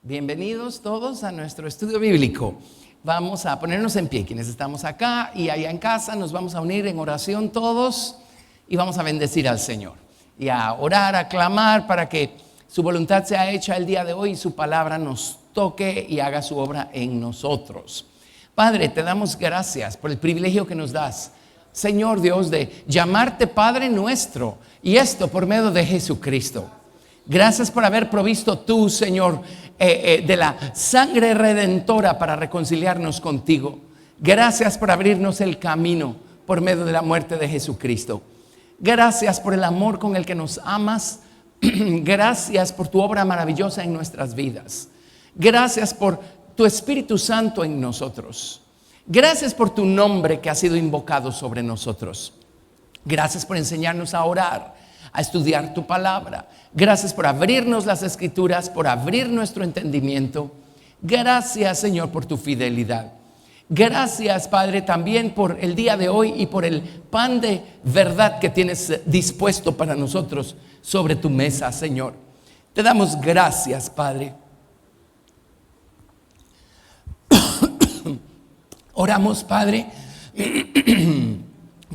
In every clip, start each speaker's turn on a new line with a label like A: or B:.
A: Bienvenidos todos a nuestro estudio bíblico. Vamos a ponernos en pie, quienes estamos acá y allá en casa, nos vamos a unir en oración todos y vamos a bendecir al Señor y a orar, a clamar para que su voluntad sea hecha el día de hoy y su palabra nos toque y haga su obra en nosotros. Padre, te damos gracias por el privilegio que nos das, Señor Dios, de llamarte Padre nuestro, y esto por medio de Jesucristo. Gracias por haber provisto tú, Señor, de la sangre redentora para reconciliarnos contigo. Gracias por abrirnos el camino por medio de la muerte de Jesucristo. Gracias por el amor con el que nos amas. Gracias por tu obra maravillosa en nuestras vidas. Gracias por tu Espíritu Santo en nosotros. Gracias por tu nombre que ha sido invocado sobre nosotros. Gracias por enseñarnos a orar, a estudiar tu palabra. Gracias por abrirnos las escrituras, por abrir nuestro entendimiento. Gracias, Señor, por tu fidelidad. Gracias, Padre, también por el día de hoy y por el pan de verdad que tienes dispuesto para nosotros sobre tu mesa, Señor. Te damos gracias, Padre. Oramos, Padre,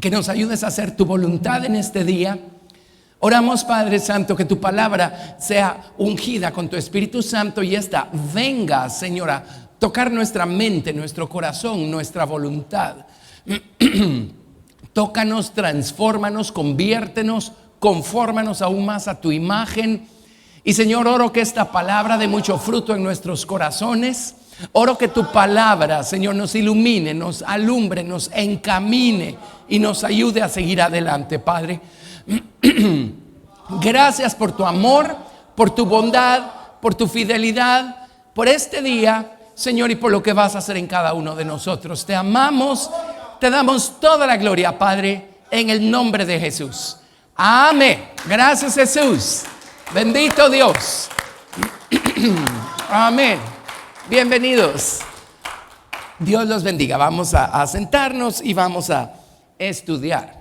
A: que nos ayudes a hacer tu voluntad en este día. Oramos, Padre Santo, que tu palabra sea ungida con tu Espíritu Santo y esta venga, Señora, tocar nuestra mente, nuestro corazón, nuestra voluntad. Tócanos, transfórmanos, conviértenos, confórmanos aún más a tu imagen. Y Señor, oro que esta palabra dé mucho fruto en nuestros corazones. Oro que tu palabra, Señor, nos ilumine, nos alumbre, nos encamine y nos ayude a seguir adelante, Padre. Gracias por tu amor, por tu bondad, por tu fidelidad, por este día, Señor, y por lo que vas a hacer en cada uno de nosotros. Te amamos, te damos toda la gloria, Padre, en el nombre de Jesús. Amén. Gracias, Jesús. Bendito Dios. Amén. Bienvenidos. Dios los bendiga. Vamos a sentarnos y vamos a estudiar.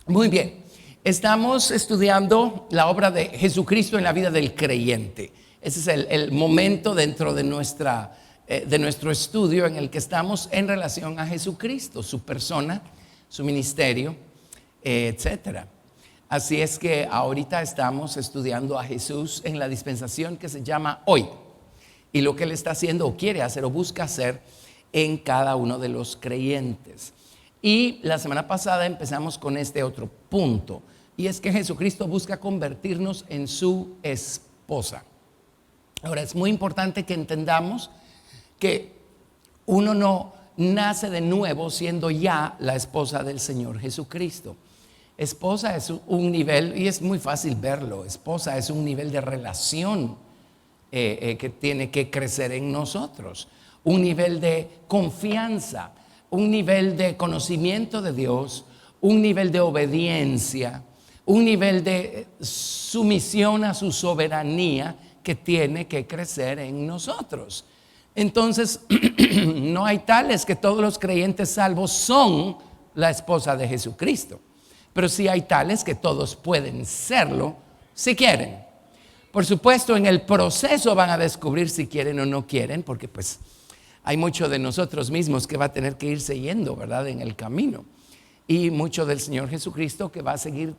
A: Muy bien, estamos estudiando la obra de Jesucristo en la vida del creyente. Ese es el momento dentro de nuestro estudio en el que estamos en relación a Jesucristo, su persona, su ministerio, etcétera. Así es que ahorita estamos estudiando a Jesús en la dispensación que se llama hoy, y lo que Él está haciendo o quiere hacer o busca hacer en cada uno de los creyentes. Y la semana pasada empezamos con este otro punto, y es que Jesucristo busca convertirnos en su esposa. Ahora, es muy importante que entendamos que uno no nace de nuevo siendo ya la esposa del Señor Jesucristo. Esposa es un nivel, y es muy fácil verlo, esposa es un nivel de relación que tiene que crecer en nosotros, un nivel de confianza, un nivel de conocimiento de Dios, un nivel de obediencia, un nivel de sumisión a su soberanía que tiene que crecer en nosotros. Entonces, no hay tales que todos los creyentes salvos son la esposa de Jesucristo, pero sí hay tales que todos pueden serlo si quieren. Por supuesto, en el proceso van a descubrir si quieren o no quieren, porque pues hay mucho de nosotros mismos que va a tener que irse yendo, ¿verdad?, en el camino. Y mucho del Señor Jesucristo que va a seguir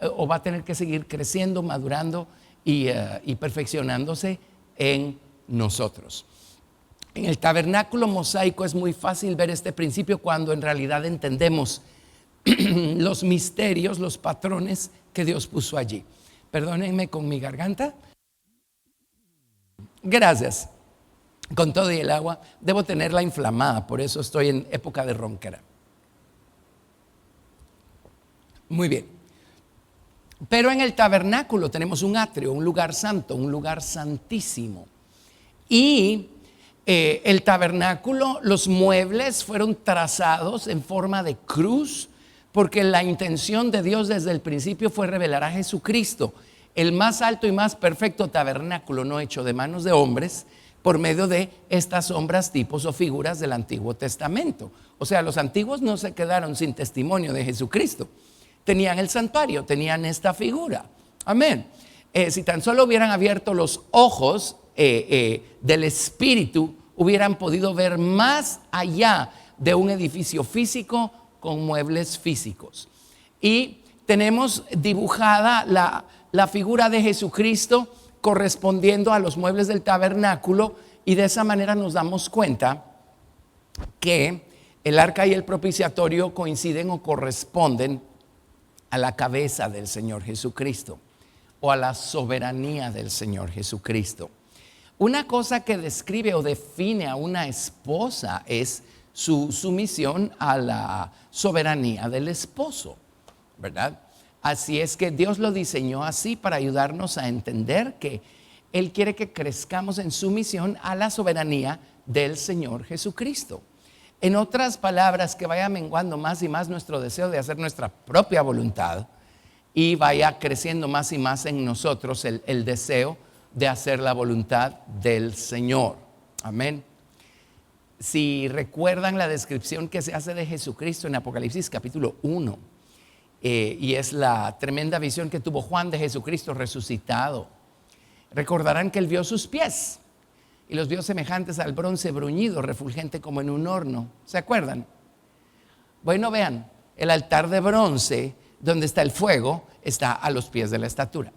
A: o va a tener que seguir creciendo, madurando y perfeccionándose en nosotros. En el tabernáculo mosaico es muy fácil ver este principio cuando en realidad entendemos los misterios, los patrones que Dios puso allí. Perdónenme con mi garganta. Gracias. Con todo y el agua, debo tenerla inflamada, por eso estoy en época de ronquera. Muy bien. Pero en el tabernáculo tenemos un atrio, un lugar santo, un lugar santísimo. Y el tabernáculo, los muebles fueron trazados en forma de cruz, porque la intención de Dios desde el principio fue revelar a Jesucristo, el más alto y más perfecto tabernáculo no hecho de manos de hombres, por medio de estas sombras, tipos o figuras del Antiguo Testamento. O sea, los antiguos no se quedaron sin testimonio de Jesucristo. tenían el santuario, tenían esta figura. Amén. Si tan solo hubieran abierto los ojos del espíritu, hubieran podido ver más allá de un edificio físico con muebles físicos. Y tenemos dibujada la figura de Jesucristo correspondiendo a los muebles del tabernáculo, y de esa manera nos damos cuenta que el arca y el propiciatorio coinciden o corresponden a la cabeza del Señor Jesucristo o a la soberanía del Señor Jesucristo. Una cosa que describe o define a una esposa es su sumisión a la soberanía del esposo, ¿verdad? Así es que Dios lo diseñó así para ayudarnos a entender que Él quiere que crezcamos en sumisión a la soberanía del Señor Jesucristo. En otras palabras, que vaya menguando más y más nuestro deseo de hacer nuestra propia voluntad y vaya creciendo más y más en nosotros el deseo de hacer la voluntad del Señor. Amén. Si recuerdan la descripción que se hace de Jesucristo en Apocalipsis capítulo 1, y es la tremenda visión que tuvo Juan de Jesucristo resucitado, recordarán que él vio sus pies y los vio semejantes al bronce bruñido, refulgente como en un horno. ¿Se acuerdan? Bueno, vean, el altar de bronce donde está el fuego está a los pies de la estatura.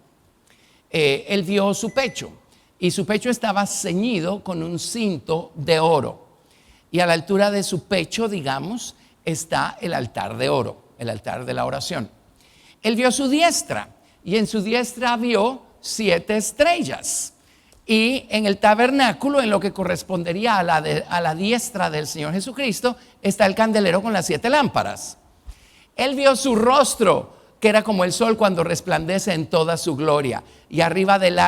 A: Él vio su pecho, y su pecho estaba ceñido con un cinto de oro, y a la altura de su pecho, digamos, está el altar de oro, el altar de la oración. Él vio su diestra, y en su diestra vio 7 estrellas. Y en el tabernáculo, en lo que correspondería a la diestra del Señor Jesucristo, está el candelero con las 7 lámparas. Él vio su rostro, que era como el sol cuando resplandece en toda su gloria. Y arriba del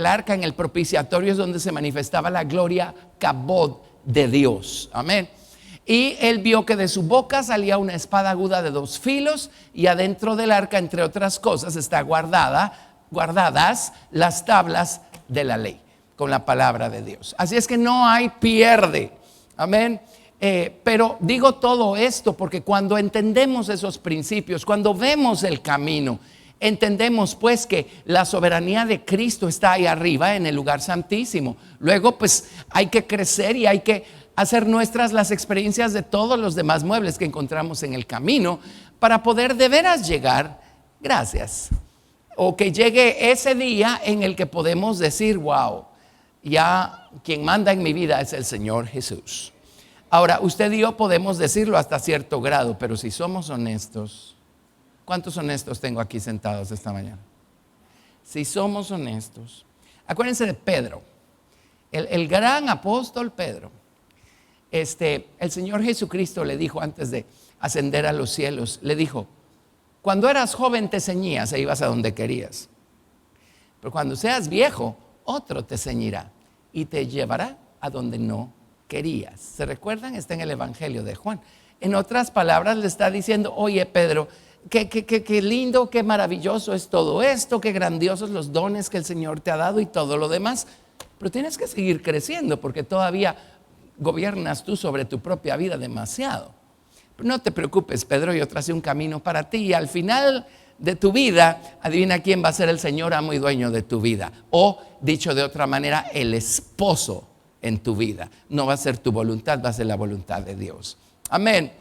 A: arca, en el propiciatorio, es donde se manifestaba la gloria kabod de Dios. Amén. Y él vio que de su boca salía una espada aguda de 2 filos, y adentro del arca, entre otras cosas, está guardadas las tablas de la ley con la palabra de Dios. Así es que no hay pierde. Amén. Pero digo todo esto porque cuando entendemos esos principios, cuando vemos el camino, entendemos pues que la soberanía de Cristo está ahí arriba en el lugar santísimo. Luego pues hay que crecer y hay que hacer nuestras las experiencias de todos los demás muebles que encontramos en el camino para poder de veras llegar, gracias, o que llegue ese día en el que podemos decir, wow, ya quien manda en mi vida es el Señor Jesús. Ahora, usted y yo podemos decirlo hasta cierto grado, pero si somos honestos, ¿cuántos honestos tengo aquí sentados esta mañana? Si somos honestos, acuérdense de Pedro, el gran apóstol Pedro. El Señor Jesucristo le dijo antes de ascender a los cielos, le dijo, cuando eras joven te ceñías e ibas a donde querías, pero cuando seas viejo, otro te ceñirá y te llevará a donde no querías. ¿Se recuerdan? Está en el Evangelio de Juan. En otras palabras le está diciendo, oye Pedro, qué lindo, qué maravilloso es todo esto, qué grandiosos los dones que el Señor te ha dado y todo lo demás, pero tienes que seguir creciendo porque todavía gobiernas tú sobre tu propia vida demasiado. Pero no te preocupes, Pedro, yo tracé un camino para ti y al final de tu vida, adivina quién va a ser el Señor, amo y dueño de tu vida. O, dicho de otra manera, el esposo en tu vida. No va a ser tu voluntad, va a ser la voluntad de Dios. Amén.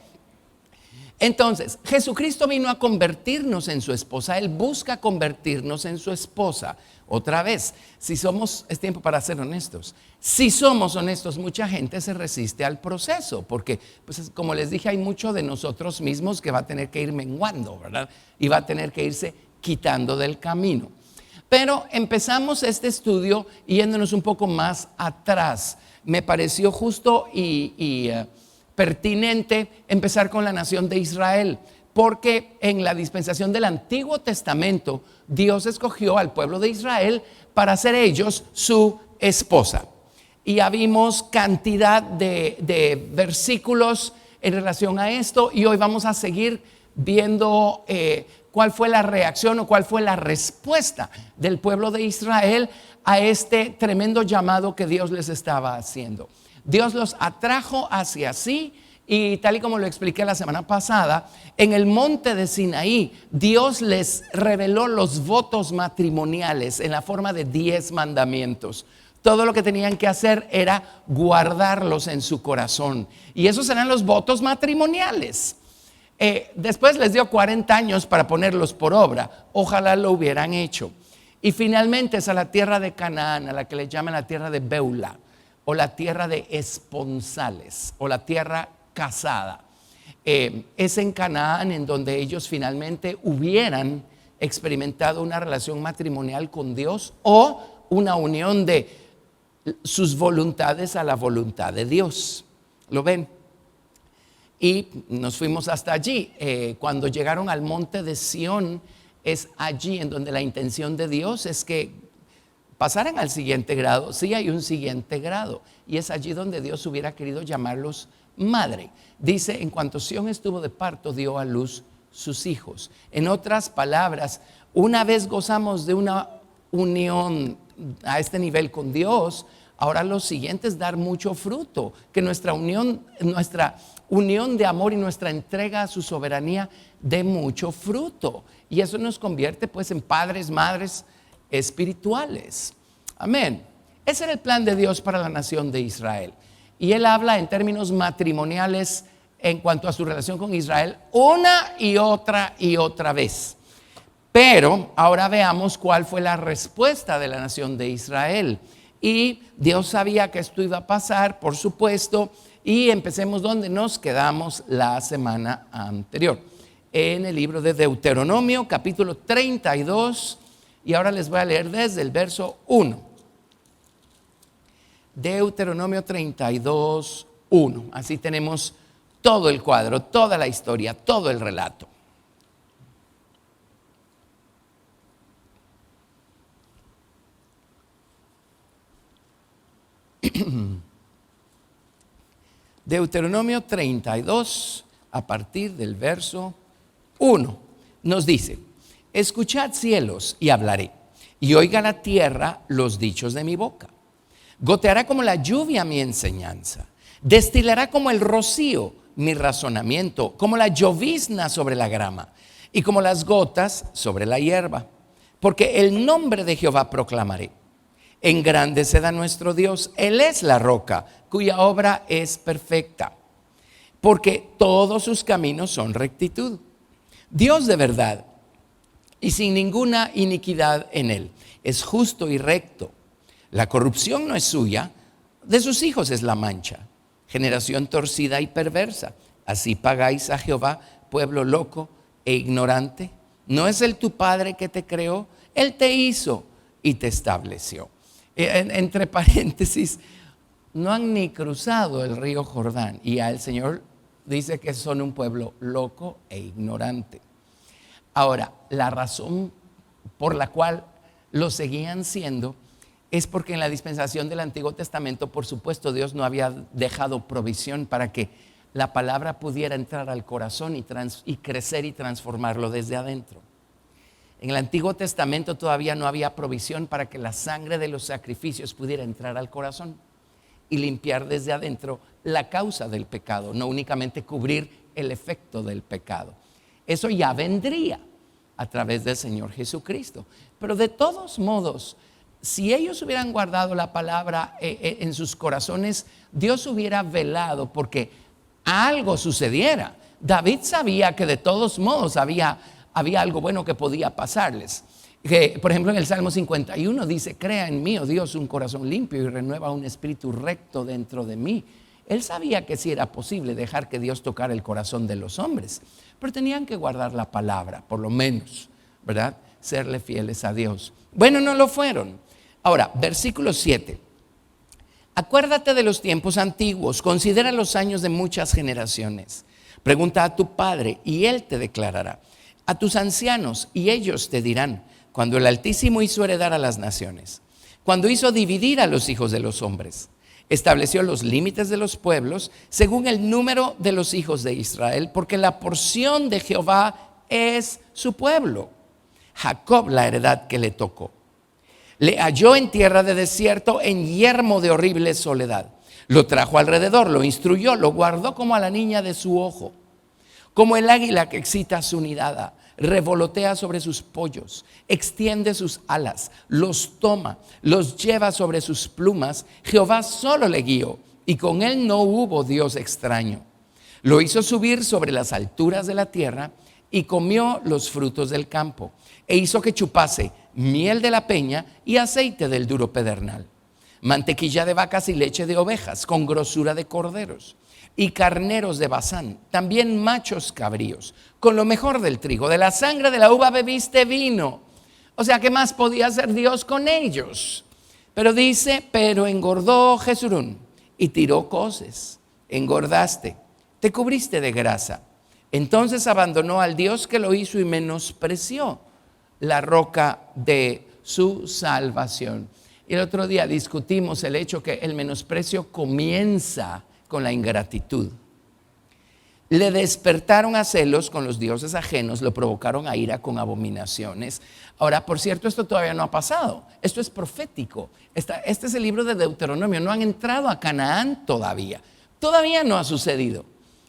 A: Entonces, Jesucristo vino a convertirnos en su esposa. Él busca convertirnos en su esposa. Otra vez, es tiempo para ser honestos. Si somos honestos, mucha gente se resiste al proceso, porque, pues, como les dije, hay mucho de nosotros mismos que va a tener que ir menguando, ¿verdad? Y va a tener que irse quitando del camino. Pero empezamos este estudio yéndonos un poco más atrás. Me pareció justo y pertinente empezar con la nación de Israel, porque en la dispensación del Antiguo Testamento Dios escogió al pueblo de Israel para ser ellos su esposa. Y ya vimos cantidad de versículos en relación a esto, y hoy vamos a seguir viendo cuál fue la reacción o cuál fue la respuesta del pueblo de Israel a este tremendo llamado que Dios les estaba haciendo. Dios los atrajo hacia sí Y tal y como lo expliqué la semana pasada, en el monte de Sinaí, Dios les reveló los votos matrimoniales en la forma de 10 mandamientos. Todo lo que tenían que hacer era guardarlos en su corazón. Y esos eran los votos matrimoniales. Después les dio 40 años para ponerlos por obra. Ojalá lo hubieran hecho. Y finalmente es a la tierra de Canaán, a la que le llaman la tierra de Beula, o la tierra de esponsales, o la tierra casada. Es en Canaán en donde ellos finalmente hubieran experimentado una relación matrimonial con Dios o una unión de sus voluntades a la voluntad de Dios. ¿Lo ven? Y nos fuimos hasta allí. Cuando llegaron al monte de Sión, es allí en donde la intención de Dios es que pasaran al siguiente grado. Sí, hay un siguiente grado, y es allí donde Dios hubiera querido llamarlos madre. Dice: en cuanto Sión estuvo de parto, dio a luz sus hijos. En otras palabras, una vez gozamos de una unión a este nivel con Dios, ahora lo siguiente es dar mucho fruto, que nuestra unión de amor y nuestra entrega a su soberanía dé mucho fruto, y eso nos convierte pues en padres, madres espirituales. Amén. Ese era el plan de Dios para la nación de Israel, y Él habla en términos matrimoniales en cuanto a su relación con Israel una y otra vez. Pero ahora veamos cuál fue la respuesta de la nación de Israel. Y Dios sabía que esto iba a pasar, por supuesto, y empecemos donde nos quedamos la semana anterior, en el libro de Deuteronomio, capítulo 32, y ahora les voy a leer desde el verso 1. Deuteronomio 32, 1. Así tenemos todo el cuadro, toda la historia, todo el relato. Deuteronomio 32, a partir del verso 1, nos dice: escuchad, cielos, y hablaré, y oiga la tierra los dichos de mi boca. Goteará como la lluvia mi enseñanza, destilará como el rocío mi razonamiento, como la llovizna sobre la grama, y como las gotas sobre la hierba. Porque el nombre de Jehová proclamaré. Engrandeced a nuestro Dios, Él es la roca, cuya obra es perfecta, porque todos sus caminos son rectitud. Dios de verdad, y sin ninguna iniquidad en Él. Es justo y recto. La corrupción no es suya, de sus hijos es la mancha. Generación torcida y perversa. Así pagáis a Jehová, pueblo loco e ignorante. ¿No es Él tu Padre que te creó? Él te hizo y te estableció. Entre paréntesis, no han ni cruzado el río Jordán, y ya el Señor dice que son un pueblo loco e ignorante. Ahora, la razón por la cual lo seguían siendo es porque en la dispensación del Antiguo Testamento, por supuesto, Dios no había dejado provisión para que la palabra pudiera entrar al corazón y crecer y transformarlo desde adentro. En el Antiguo Testamento todavía no había provisión para que la sangre de los sacrificios pudiera entrar al corazón y limpiar desde adentro la causa del pecado, no únicamente cubrir el efecto del pecado. Eso ya vendría a través del Señor Jesucristo. Pero de todos modos, si ellos hubieran guardado la palabra en sus corazones, Dios hubiera velado porque algo sucediera. David sabía que de todos modos había algo bueno que podía pasarles. Que, por ejemplo, en el Salmo 51 dice: crea en mí, oh Dios, un corazón limpio y renueva un espíritu recto dentro de mí. Él sabía que sí era posible dejar que Dios tocara el corazón de los hombres, pero tenían que guardar la palabra, por lo menos, ¿verdad? Serle fieles a Dios. Bueno, no lo fueron. Ahora, versículo 7. Acuérdate de los tiempos antiguos, considera los años de muchas generaciones. Pregunta a tu padre y él te declarará. A tus ancianos y ellos te dirán, cuando el Altísimo hizo heredar a las naciones, cuando hizo dividir a los hijos de los hombres, estableció los límites de los pueblos según el número de los hijos de Israel, porque la porción de Jehová es su pueblo, Jacob la heredad que le tocó. Le halló en tierra de desierto, en yermo de horrible soledad. Lo trajo alrededor, lo instruyó, lo guardó como a la niña de su ojo. Como el águila que excita su nidada, revolotea sobre sus pollos, extiende sus alas, los toma, los lleva sobre sus plumas. Jehová solo le guió, y con él no hubo Dios extraño. Lo hizo subir sobre las alturas de la tierra y comió los frutos del campo, e hizo que chupase miel de la peña y aceite del duro pedernal, mantequilla de vacas y leche de ovejas, con grosura de corderos y carneros de Basán, también machos cabríos, con lo mejor del trigo, de la sangre de la uva bebiste vino. O sea, ¿qué más podía hacer Dios con ellos? Pero dice, pero engordó Jesurún y tiró coces, engordaste, te cubriste de grasa. Entonces abandonó al Dios que lo hizo y menospreció la roca de su salvación. Y el otro día discutimos el hecho que el menosprecio comienza con la ingratitud. Le despertaron a celos con los dioses ajenos, lo provocaron a ira con abominaciones. Ahora, por cierto, esto todavía no ha pasado. Esto es profético. Este es el libro de Deuteronomio. No han entrado a Canaán todavía. Todavía no ha sucedido.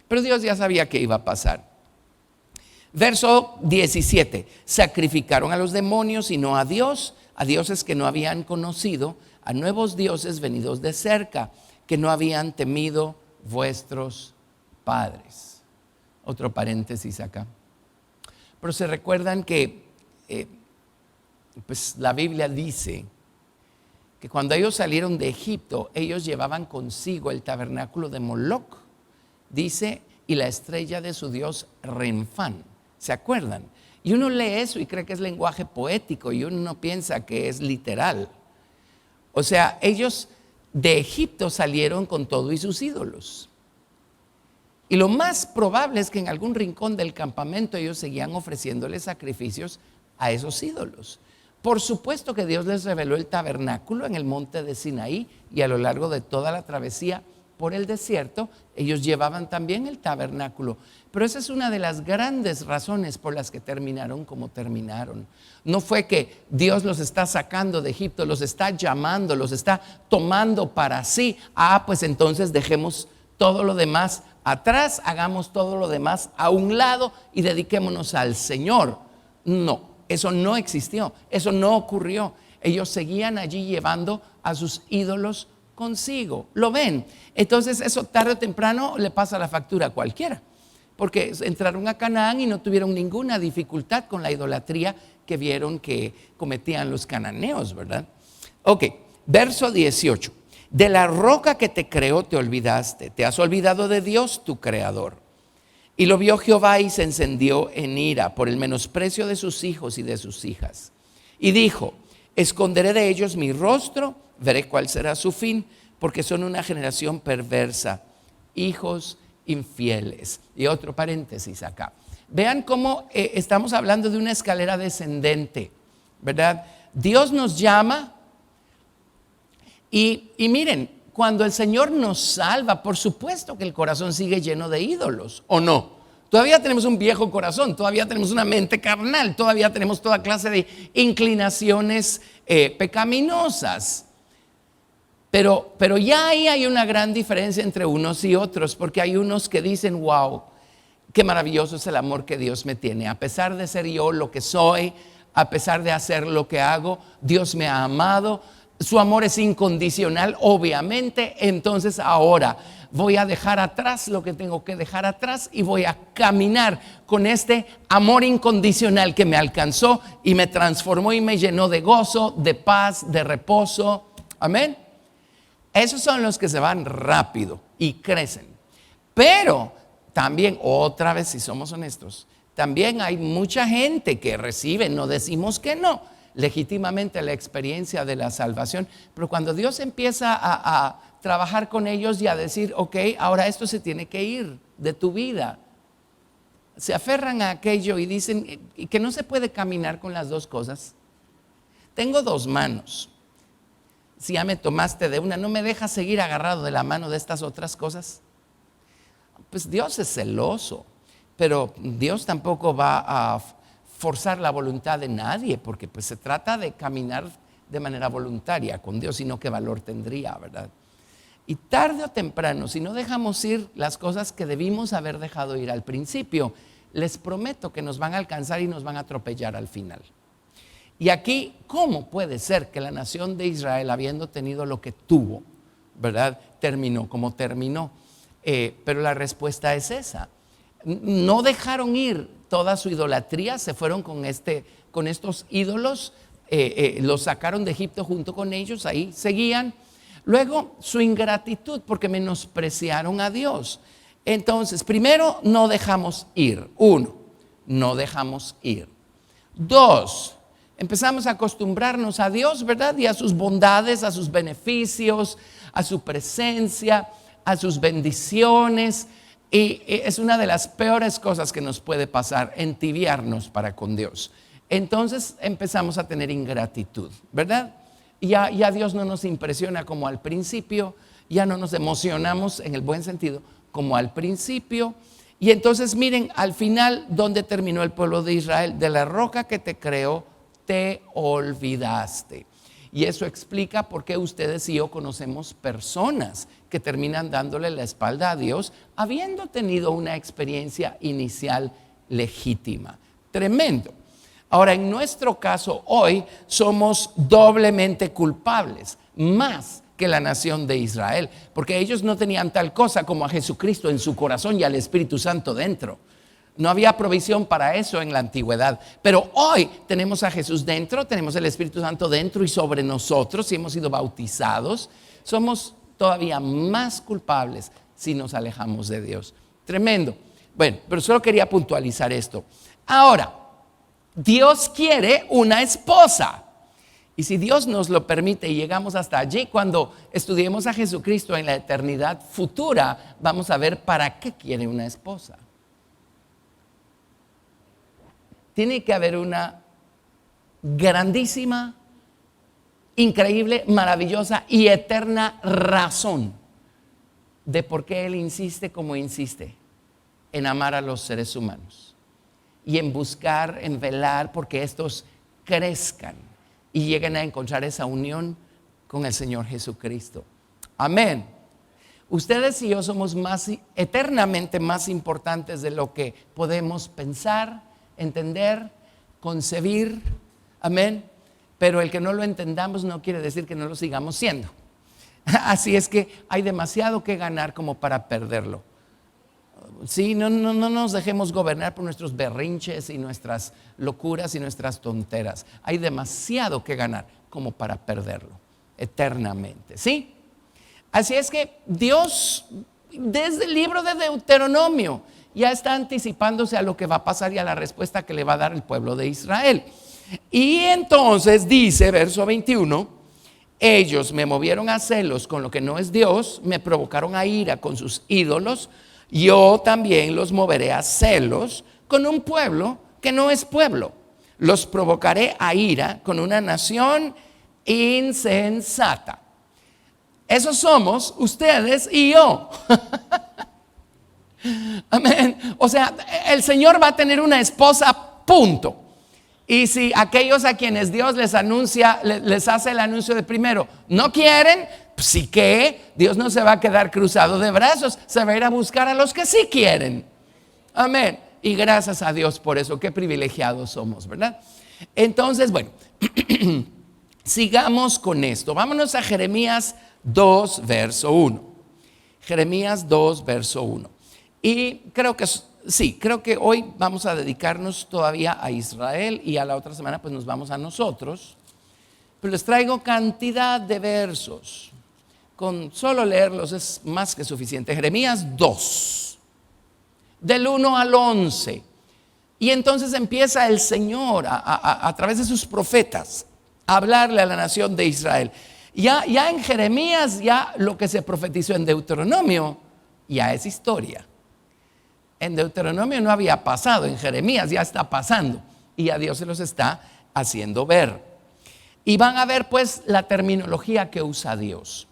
A: Pero Dios ya sabía que iba a pasar. Verso 17. Sacrificaron a los demonios y no a Dios, a dioses que no habían conocido, a nuevos dioses venidos de cerca, que no habían temido vuestros padres. Otro paréntesis acá. Pero se recuerdan que pues la Biblia dice que cuando ellos salieron de Egipto, ellos llevaban consigo el tabernáculo de Moloc, dice, y la estrella de su dios Renfán. ¿Se acuerdan? Y uno lee eso y cree que es lenguaje poético y uno no piensa que es literal. O sea, ellos de Egipto salieron con todo y sus ídolos. Y lo más probable es que en algún rincón del campamento ellos seguían ofreciéndole sacrificios a esos ídolos. Por supuesto que Dios les reveló el tabernáculo en el monte de Sinaí y a lo largo de toda la travesía por el desierto, ellos llevaban también el tabernáculo. Pero esa es una de las grandes razones por las que terminaron como terminaron. No fue que Dios los está sacando de Egipto, los está llamando, los está tomando para sí. Pues entonces dejemos todo lo demás atrás, hagamos todo lo demás a un lado y dediquémonos al Señor. No, eso no existió, eso no ocurrió. Ellos seguían allí llevando a sus ídolos consigo. ¿Lo ven? Entonces eso tarde o temprano le pasa la factura a cualquiera, porque entraron a Canaán y no tuvieron ninguna dificultad con la idolatría que vieron que cometían los cananeos, ¿verdad? Ok, verso 18. De la roca que te creó te olvidaste, te has olvidado de Dios tu creador. Y lo vio Jehová y se encendió en ira por el menosprecio de sus hijos y de sus hijas. Y dijo, esconderé de ellos mi rostro, veré cuál será su fin, porque son una generación perversa, hijos infieles. Y otro paréntesis acá. Vean cómo estamos hablando de una escalera descendente, ¿verdad? Dios nos llama y miren, cuando el Señor nos salva, por supuesto que el corazón sigue lleno de ídolos, ¿o no? Todavía tenemos un viejo corazón, todavía tenemos una mente carnal, todavía tenemos toda clase de inclinaciones pecaminosas. Pero ya ahí hay una gran diferencia entre unos y otros, porque hay unos que dicen, wow, qué maravilloso es el amor que Dios me tiene. A pesar de ser yo lo que soy, a pesar de hacer lo que hago, Dios me ha amado. Su amor es incondicional, obviamente. Entonces ahora voy a dejar atrás lo que tengo que dejar atrás y voy a caminar con este amor incondicional que me alcanzó y me transformó y me llenó de gozo, de paz, de reposo. Amén. Esos son los que se van rápido y crecen. Pero también, otra vez, si somos honestos, también hay mucha gente que recibe, no decimos que no, legítimamente la experiencia de la salvación. Pero cuando Dios empieza a trabajar con ellos y a decir, ok, ahora esto se tiene que ir de tu vida, se aferran a aquello y dicen que no se puede caminar con las dos cosas. Tengo dos manos. Si ya me tomaste de una, ¿no me dejas seguir agarrado de la mano de estas otras cosas? Pues Dios es celoso, pero Dios tampoco va a forzar la voluntad de nadie, porque pues se trata de caminar de manera voluntaria con Dios, sino qué valor tendría, ¿verdad? Y tarde o temprano, si no dejamos ir las cosas que debimos haber dejado ir al principio, les prometo que nos van a alcanzar y nos van a atropellar al final. Y aquí, ¿cómo puede ser que la nación de Israel, habiendo tenido lo que tuvo, ¿verdad?, terminó como terminó? Pero la respuesta es esa. No dejaron ir toda su idolatría, se fueron con estos ídolos, los sacaron de Egipto junto con ellos, ahí seguían. Luego su ingratitud, porque menospreciaron a Dios. Entonces, primero, no dejamos ir. 1, no dejamos ir. 2, empezamos a acostumbrarnos a Dios, ¿verdad? Y a sus bondades, a sus beneficios, a su presencia, a sus bendiciones. Y es una de las peores cosas que nos puede pasar, entibiarnos para con Dios. Entonces empezamos a tener ingratitud, ¿verdad? Ya Dios no nos impresiona como al principio, ya no nos emocionamos en el buen sentido como al principio. Y entonces miren, al final, ¿dónde terminó el pueblo de Israel? De la roca que te creó, te olvidaste. Y eso explica por qué ustedes y yo conocemos personas que terminan dándole la espalda a Dios, habiendo tenido una experiencia inicial legítima. Tremendo. Ahora, en nuestro caso hoy somos doblemente culpables, más que la nación de Israel, porque ellos no tenían tal cosa como a Jesucristo en su corazón y al Espíritu Santo dentro. No había provisión para eso en la antigüedad, pero hoy tenemos a Jesús dentro, tenemos el Espíritu Santo dentro y sobre nosotros, si hemos sido bautizados, somos todavía más culpables si nos alejamos de Dios. Tremendo. Bueno, pero solo quería puntualizar esto. Ahora, Dios quiere una esposa. Y si Dios nos lo permite y llegamos hasta allí, cuando estudiemos a Jesucristo en la eternidad futura, vamos a ver para qué quiere una esposa. Tiene que haber una grandísima, increíble, maravillosa y eterna razón de por qué Él insiste como insiste en amar a los seres humanos y en buscar, en velar porque estos crezcan y lleguen a encontrar esa unión con el Señor Jesucristo. Amén. Ustedes y yo somos eternamente más importantes de lo que podemos pensar, entender, concebir. Amén. Pero el que no lo entendamos no quiere decir que no lo sigamos siendo. Así es que hay demasiado que ganar como para perderlo. Sí, no nos dejemos gobernar por nuestros berrinches y nuestras locuras y nuestras tonteras. Hay demasiado que ganar como para perderlo eternamente, ¿sí? Así es que Dios, desde el libro de Deuteronomio, ya está anticipándose a lo que va a pasar y a la respuesta que le va a dar el pueblo de Israel. Y entonces dice, verso 21, ellos me movieron a celos con lo que no es Dios, me provocaron a ira con sus ídolos, yo también los moveré a celos con un pueblo que no es pueblo. Los provocaré a ira con una nación insensata. Esos somos ustedes y yo. Amén. O sea, el Señor va a tener una esposa, punto. Y si aquellos a quienes Dios les anuncia, les hace el anuncio de primero, no quieren, pues sí que Dios no se va a quedar cruzado de brazos, se va a ir a buscar a los que sí quieren. Amén. Y gracias a Dios por eso, qué privilegiados somos, ¿verdad? Entonces, bueno, sigamos con esto. Vámonos a Jeremías 2, verso 1. Jeremías 2, verso 1. Y creo que hoy vamos a dedicarnos todavía a Israel y a la otra semana pues nos vamos a nosotros. Pero les traigo cantidad de versos. Con solo leerlos es más que suficiente. Jeremías 2, del 1 al 11. Y entonces empieza el Señor a través de sus profetas a hablarle a la nación de Israel. Ya en Jeremías, ya lo que se profetizó en Deuteronomio, ya es historia. En Deuteronomio no había pasado, en Jeremías ya está pasando y a Dios se los está haciendo ver. Y van a ver pues la terminología que usa Dios.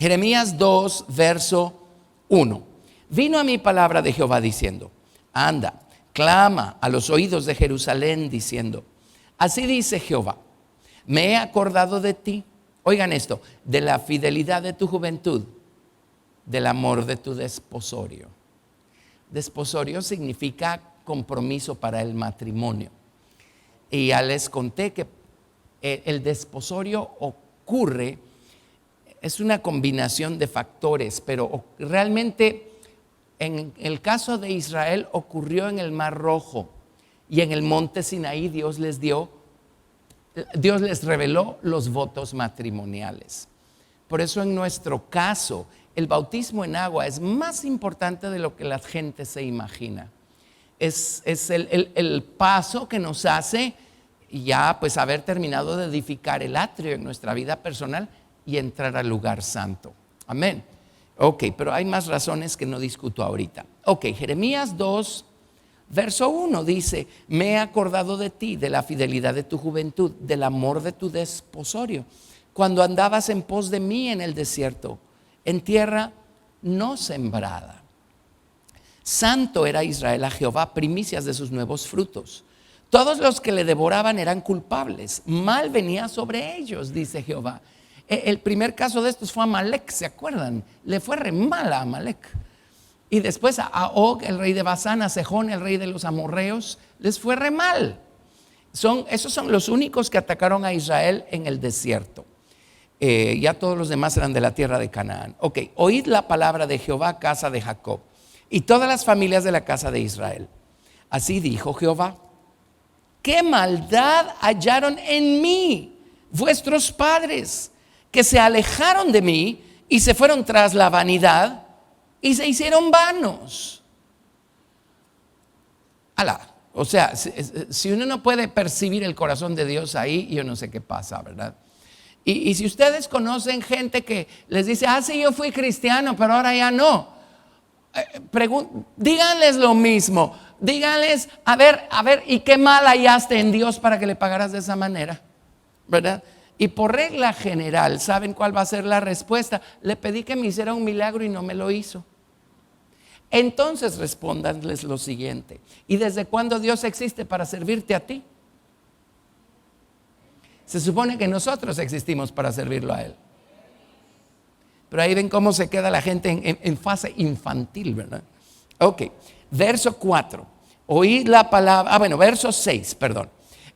A: Jeremías 2, verso 1. Vino a mí palabra de Jehová diciendo, anda, clama a los oídos de Jerusalén diciendo, así dice Jehová, me he acordado de ti. Oigan esto, de la fidelidad de tu juventud, del amor de tu desposorio. Desposorio significa compromiso para el matrimonio. Y ya les conté que el desposorio ocurre, es una combinación de factores, pero realmente en el caso de Israel ocurrió en el Mar Rojo y en el monte Sinaí Dios les reveló los votos matrimoniales. Por eso en nuestro caso el bautismo en agua es más importante de lo que la gente se imagina. Es el paso que nos hace ya pues haber terminado de edificar el atrio en nuestra vida personal y entrar al lugar santo. Amén. Ok, pero hay más razones que no discuto ahorita. Ok, Jeremías 2, verso 1 dice: me he acordado de ti, de la fidelidad de tu juventud, del amor de tu desposorio, cuando andabas en pos de mí en el desierto, en tierra no sembrada. Santo era Israel a Jehová, primicias de sus nuevos frutos. Todos los que le devoraban eran culpables, mal venía sobre ellos, dice Jehová. El primer caso de estos fue Amalek, ¿se acuerdan? Le fue re mal a Amalek. Y después a Og, el rey de Basán, a Sejón, el rey de los amorreos, les fue re mal. Esos son los únicos que atacaron a Israel en el desierto. Ya todos los demás eran de la tierra de Canaán. Ok, oíd la palabra de Jehová, casa de Jacob, y todas las familias de la casa de Israel. Así dijo Jehová: ¿qué maldad hallaron en mí vuestros padres, que se alejaron de mí y se fueron tras la vanidad y se hicieron vanos? O sea, si uno no puede percibir el corazón de Dios ahí, yo no sé qué pasa, ¿verdad? Y si ustedes conocen gente que les dice: sí, yo fui cristiano, pero ahora ya no, díganles lo mismo. Díganles, a ver, ¿y qué mal hallaste en Dios para que le pagaras de esa manera? ¿Verdad? Y por regla general, ¿saben cuál va a ser la respuesta? Le pedí que me hiciera un milagro y no me lo hizo. Entonces respóndanles lo siguiente: ¿y desde cuándo Dios existe para servirte a ti? Se supone que nosotros existimos para servirlo a Él. Pero ahí ven cómo se queda la gente en fase infantil, ¿verdad? Ok, verso 4. Oíd la palabra, verso 6, perdón.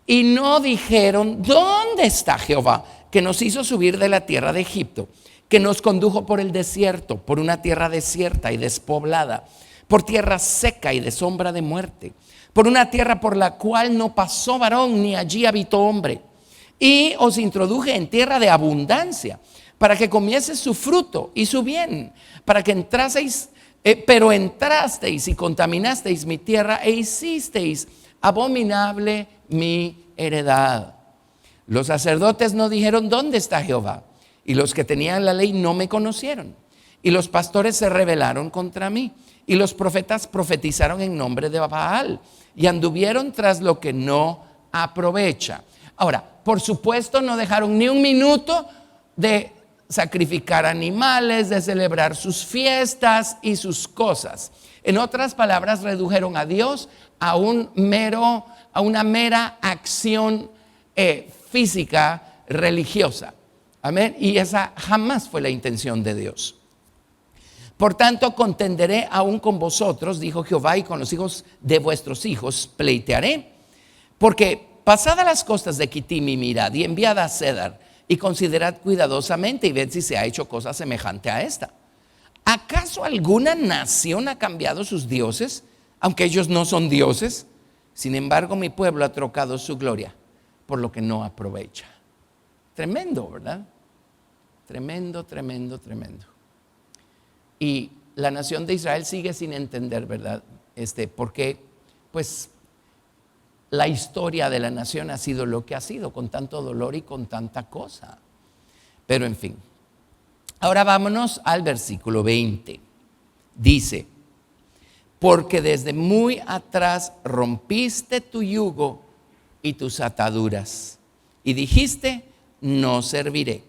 A: Y no dijeron: ¿dónde está Jehová, que nos hizo subir de la tierra de Egipto, que nos condujo por el desierto, por una tierra desierta y despoblada, por tierra seca y de sombra de muerte, por una tierra por la cual no pasó varón, ni allí habitó hombre? Y os introduje en tierra de abundancia, para que comieseis su fruto y su bien, para que entraseis, pero entrasteis y contaminasteis mi tierra e hicisteis abominable mi heredad. Los sacerdotes no dijeron: ¿dónde está Jehová? Y los que tenían la ley no me conocieron. Y los pastores se rebelaron contra mí. Y los profetas profetizaron en nombre de Baal y anduvieron tras lo que no aprovecha. Ahora, por supuesto, no dejaron ni un minuto de sacrificar animales, de celebrar sus fiestas y sus cosas. En otras palabras, redujeron a Dios a una mera acción física religiosa. Amén. Y esa jamás fue la intención de Dios. Por tanto, contenderé aún con vosotros, dijo Jehová, y con los hijos de vuestros hijos pleitearé, porque pasad las costas de Quitim y mirad, y enviad a Cedar, y considerad cuidadosamente y ved si se ha hecho cosa semejante a esta. ¿Acaso alguna nación ha cambiado sus dioses, aunque ellos no son dioses? Sin embargo, mi pueblo ha trocado su gloria por lo que no aprovecha. Tremendo, ¿verdad? Tremendo, tremendo, tremendo. Y la nación de Israel sigue sin entender, ¿verdad? Porque pues la historia de la nación ha sido lo que ha sido, con tanto dolor y con tanta cosa. Pero en fin. Ahora vámonos al versículo 20. Dice: porque desde muy atrás rompiste tu yugo y tus ataduras, y dijiste: no serviré.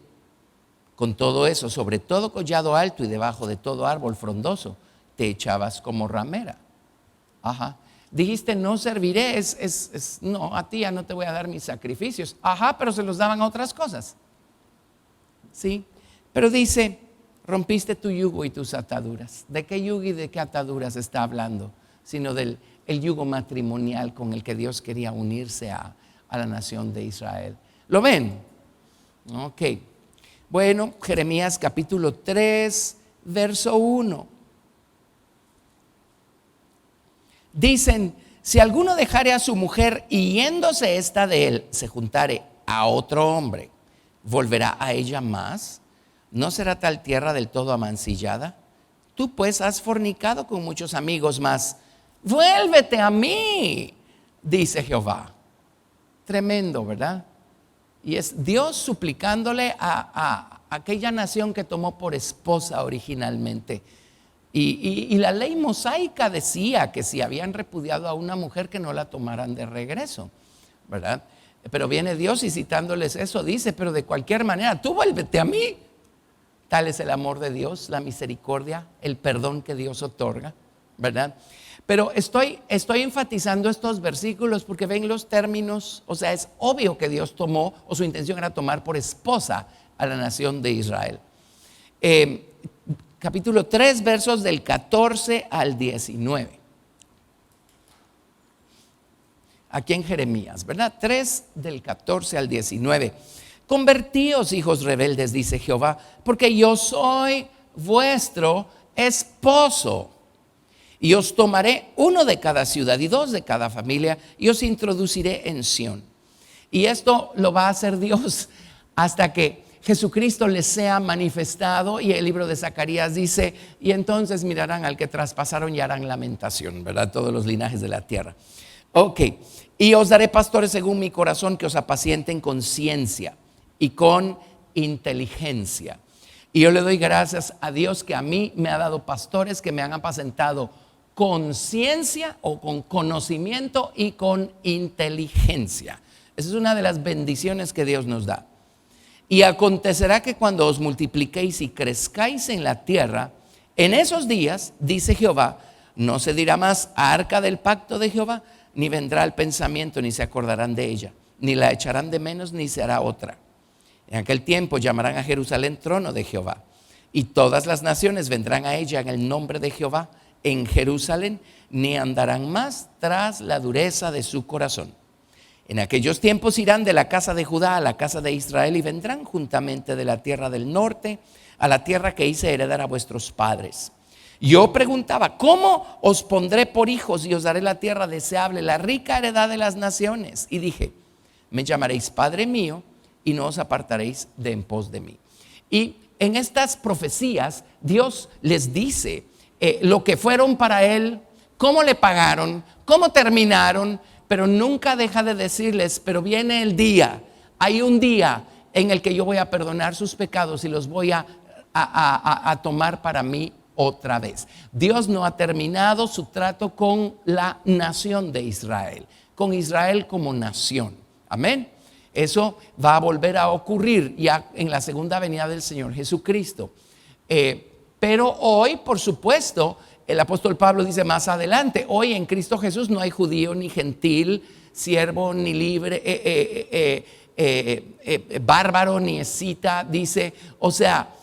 A: Con todo eso, sobre todo collado alto y debajo de todo árbol frondoso, te echabas como ramera. Ajá. Dijiste: no serviré, no, a ti ya no te voy a dar mis sacrificios. Ajá, pero se los daban a otras cosas. ¿sí? Pero dice, rompiste tu yugo y tus ataduras. ¿De qué yugo y de qué ataduras está hablando? Sino del el yugo matrimonial con el que Dios quería unirse a la nación de Israel. ¿Lo ven? Ok. Bueno, Jeremías capítulo 3, verso 1. Dicen, si alguno dejare a su mujer y yéndose esta de él, se juntare a otro hombre, ¿volverá a ella más? ¿No será tal tierra del todo amancillada? Tú pues has fornicado con muchos amigos más. Vuélvete a mí, dice Jehová. Tremendo, ¿verdad? Y es Dios suplicándole a aquella nación que tomó por esposa originalmente. Y la ley mosaica decía que si habían repudiado a una mujer, que no la tomaran de regreso, ¿verdad? Pero viene Dios y citándoles eso dice, pero de cualquier manera, tú vuélvete a mí. Tal es el amor de Dios, la misericordia, el perdón que Dios otorga, ¿verdad? Pero estoy enfatizando estos versículos porque ven los términos, o sea, es obvio que Dios tomó, o su intención era tomar por esposa a la nación de Israel. Capítulo 3, versos del 14 al 19. Aquí en Jeremías, ¿verdad? 3 del 14 al 19. Convertíos, hijos rebeldes, dice Jehová, porque yo soy vuestro esposo. Y os tomaré uno de cada ciudad y dos de cada familia, y os introduciré en Sión. Y esto lo va a hacer Dios hasta que Jesucristo les sea manifestado. Y el libro de Zacarías dice, y entonces mirarán al que traspasaron y harán lamentación, ¿verdad? Todos los linajes de la tierra. Ok, y os daré pastores según mi corazón, que os apacienten con ciencia y con inteligencia. Y yo le doy gracias a Dios que a mí me ha dado pastores que me han apacentado con ciencia o con conocimiento y con inteligencia. Esa es una de las bendiciones que Dios nos da. Y acontecerá que cuando os multipliquéis y crezcáis en la tierra, en esos días, dice Jehová, no se dirá más arca del pacto de Jehová, ni vendrá el pensamiento, ni se acordarán de ella, ni la echarán de menos, ni se hará otra. En aquel tiempo llamarán a Jerusalén trono de Jehová, y todas las naciones vendrán a ella en el nombre de Jehová. En Jerusalén ni andarán más tras la dureza de su corazón. En aquellos tiempos irán de la casa de Judá a la casa de Israel, y vendrán juntamente de la tierra del norte a la tierra que hice heredar a vuestros padres. Yo preguntaba, ¿cómo os pondré por hijos y os daré la tierra deseable, la rica heredad de las naciones? Y dije, me llamaréis Padre mío y no os apartaréis de en pos de mí. Y en estas profecías Dios les dice lo que fueron para él, cómo le pagaron, cómo terminaron, pero nunca deja de decirles, pero viene el día, hay un día en el que yo voy a perdonar sus pecados y los voy a tomar para mí otra vez. Dios no ha terminado su trato con la nación de Israel, con Israel como nación. Amén. Eso va a volver a ocurrir ya en la segunda venida del Señor Jesucristo. Pero hoy, por supuesto, el apóstol Pablo dice más adelante, hoy en Cristo Jesús no hay judío ni gentil, siervo ni libre, bárbaro ni escita, dice, o sea,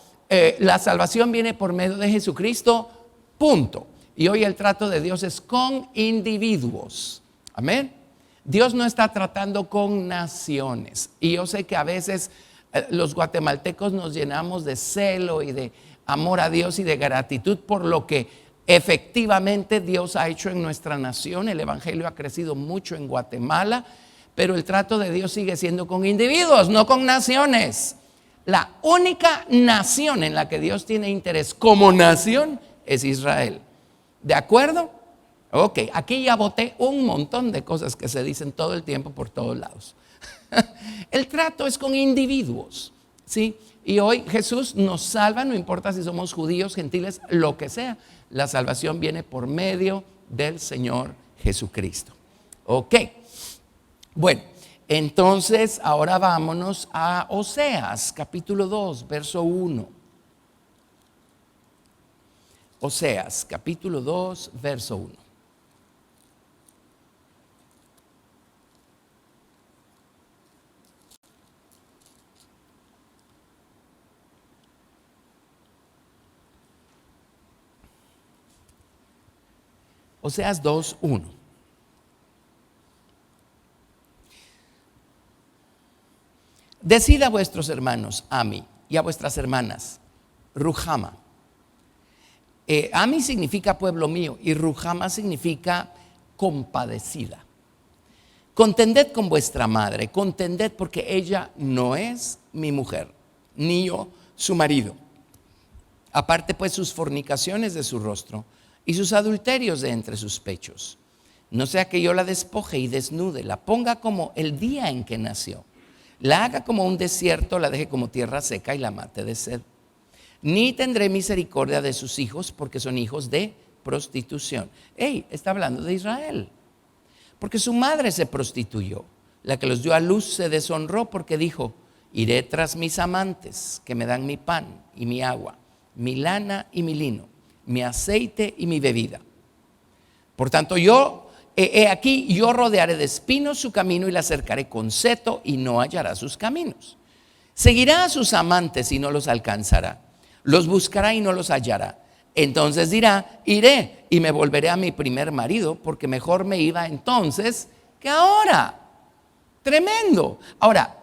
A: la salvación viene por medio de Jesucristo, punto. Y hoy el trato de Dios es con individuos. Amén. Dios no está tratando con naciones. Y yo sé que a veces los guatemaltecos nos llenamos de celo y de amor a Dios y de gratitud por lo que efectivamente Dios ha hecho en nuestra nación. El evangelio ha crecido mucho en Guatemala, pero el trato de Dios sigue siendo con individuos, no con naciones. La única nación en la que Dios tiene interés como nación es Israel. ¿De acuerdo? Ok, aquí ya boté un montón de cosas que se dicen todo el tiempo por todos lados. El trato es con individuos, ¿sí? Y hoy Jesús nos salva, no importa si somos judíos, gentiles, lo que sea. La salvación viene por medio del Señor Jesucristo. Ok, bueno, entonces ahora vámonos a Oseas, capítulo 2, verso 1. Oseas, capítulo 2, verso 1. Oseas 2:1. Decid a vuestros hermanos, Ami, y a vuestras hermanas, Ruhama. Ami significa pueblo mío y Ruhama significa compadecida. Contended con vuestra madre, contended porque ella no es mi mujer, ni yo su marido. Aparte pues sus fornicaciones de su rostro y sus adulterios de entre sus pechos. No sea que yo la despoje y desnude, la ponga como el día en que nació, la haga como un desierto, la deje como tierra seca y la mate de sed. Ni tendré misericordia de sus hijos porque son hijos de prostitución. Está hablando de Israel. Porque su madre se prostituyó. La que los dio a luz se deshonró porque dijo: iré tras mis amantes que me dan mi pan y mi agua, mi lana y mi lino, mi aceite y mi bebida. Por tanto aquí yo rodearé de espinos su camino y la cercaré con seto y no hallará sus caminos. Seguirá a sus amantes y no los alcanzará. Los buscará y no los hallará. Entonces dirá: iré y me volveré a mi primer marido, porque mejor me iba entonces que ahora. Tremendo. Ahora,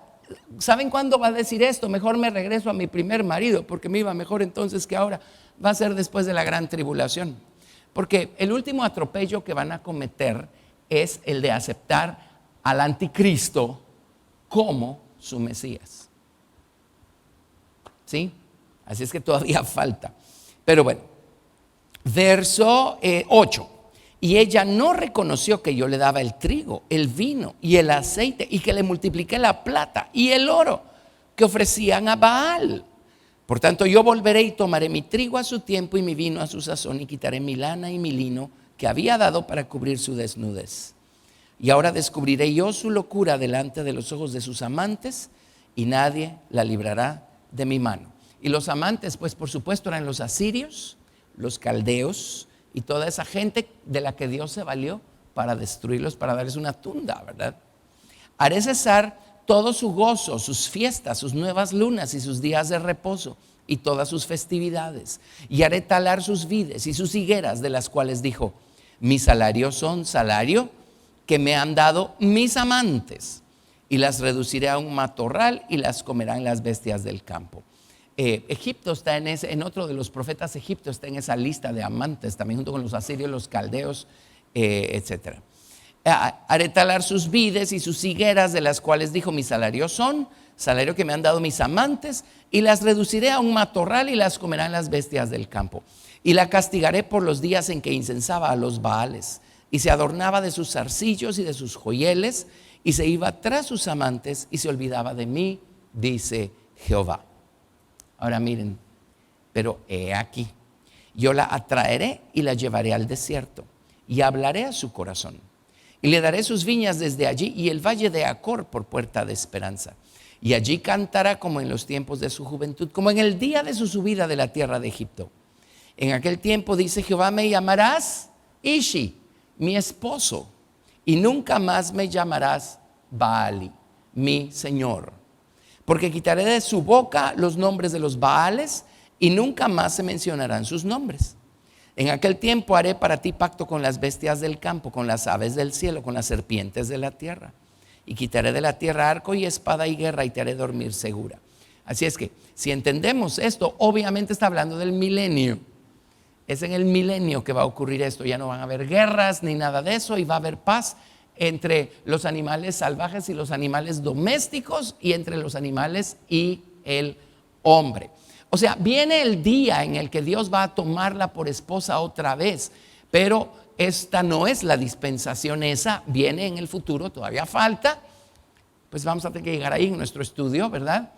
A: ¿saben cuándo va a decir esto? Mejor me regreso a mi primer marido, porque me iba mejor entonces que ahora. Va a ser después de la gran tribulación. Porque el último atropello que van a cometer es el de aceptar al anticristo como su Mesías. ¿Sí? Así es que todavía falta. Pero bueno, verso 8. Y ella no reconoció que yo le daba el trigo, el vino y el aceite, y que le multipliqué la plata y el oro que ofrecían a Baal. Por tanto, yo volveré y tomaré mi trigo a su tiempo y mi vino a su sazón, y quitaré mi lana y mi lino que había dado para cubrir su desnudez. Y ahora descubriré yo su locura delante de los ojos de sus amantes, y nadie la librará de mi mano. Y los amantes, pues por supuesto, eran los asirios, los caldeos y toda esa gente de la que Dios se valió para destruirlos, para darles una tunda, ¿verdad? Haré cesar todo su gozo, sus fiestas, sus nuevas lunas y sus días de reposo y todas sus festividades. Y haré talar sus vides y sus higueras, de las cuales dijo: mi salario son salario que me han dado mis amantes, y las reduciré a un matorral y las comerán las bestias del campo. Egipto está en otro de los profetas. Egipto está en esa lista de amantes, también junto con los asirios, los caldeos, etc. Haré talar sus vides y sus higueras, de las cuales dijo: mi salario son salario que me han dado mis amantes, y las reduciré a un matorral y las comerán las bestias del campo. Y la castigaré por los días en que incensaba a los Baales, y se adornaba de sus zarcillos y de sus joyeles, y se iba tras sus amantes y se olvidaba de mí, dice Jehová. Ahora miren, pero he aquí, yo la atraeré y la llevaré al desierto, y hablaré a su corazón, y le daré sus viñas desde allí y el valle de Acor por puerta de esperanza. Y allí cantará como en los tiempos de su juventud, como en el día de su subida de la tierra de Egipto. En aquel tiempo, dice Jehová, me llamarás Ishi, mi esposo, y nunca más me llamarás Baali, mi señor. Porque quitaré de su boca los nombres de los Baales, y nunca más se mencionarán sus nombres. En aquel tiempo haré para ti pacto con las bestias del campo, con las aves del cielo, con las serpientes de la tierra. Y quitaré de la tierra arco y espada y guerra, y te haré dormir segura. Así es que, si entendemos esto, obviamente está hablando del milenio. Es en el milenio que va a ocurrir esto. Ya no van a haber guerras ni nada de eso, y va a haber paz entre los animales salvajes y los animales domésticos, y entre los animales y el hombre. O sea, viene el día en el que Dios va a tomarla por esposa otra vez, pero esta no es la dispensación, esa viene en el futuro, todavía falta. Pues vamos a tener que llegar ahí en nuestro estudio, ¿verdad?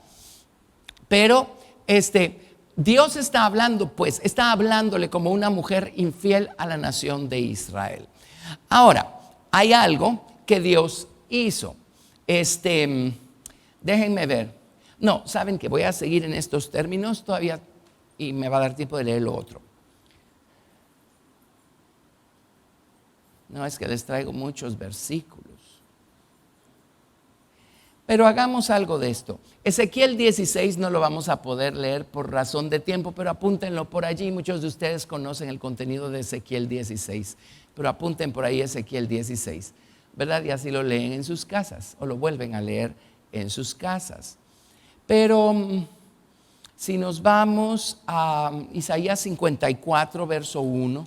A: Pero Dios está hablando, pues está hablándole como una mujer infiel a la nación de Israel. Ahora, hay algo que Dios hizo. Déjenme ver. No, saben que voy a seguir en estos términos todavía, y me va a dar tiempo de leer lo otro. No, es que les traigo muchos versículos. Pero hagamos algo de esto. Ezequiel 16 no lo vamos a poder leer por razón de tiempo, pero apúntenlo por allí. Muchos de ustedes conocen el contenido de Ezequiel 16. pero apunten por ahí Ezequiel 16, ¿verdad? Y así lo leen en sus casas o lo vuelven a leer en sus casas. Pero si nos vamos a Isaías 54, verso 1.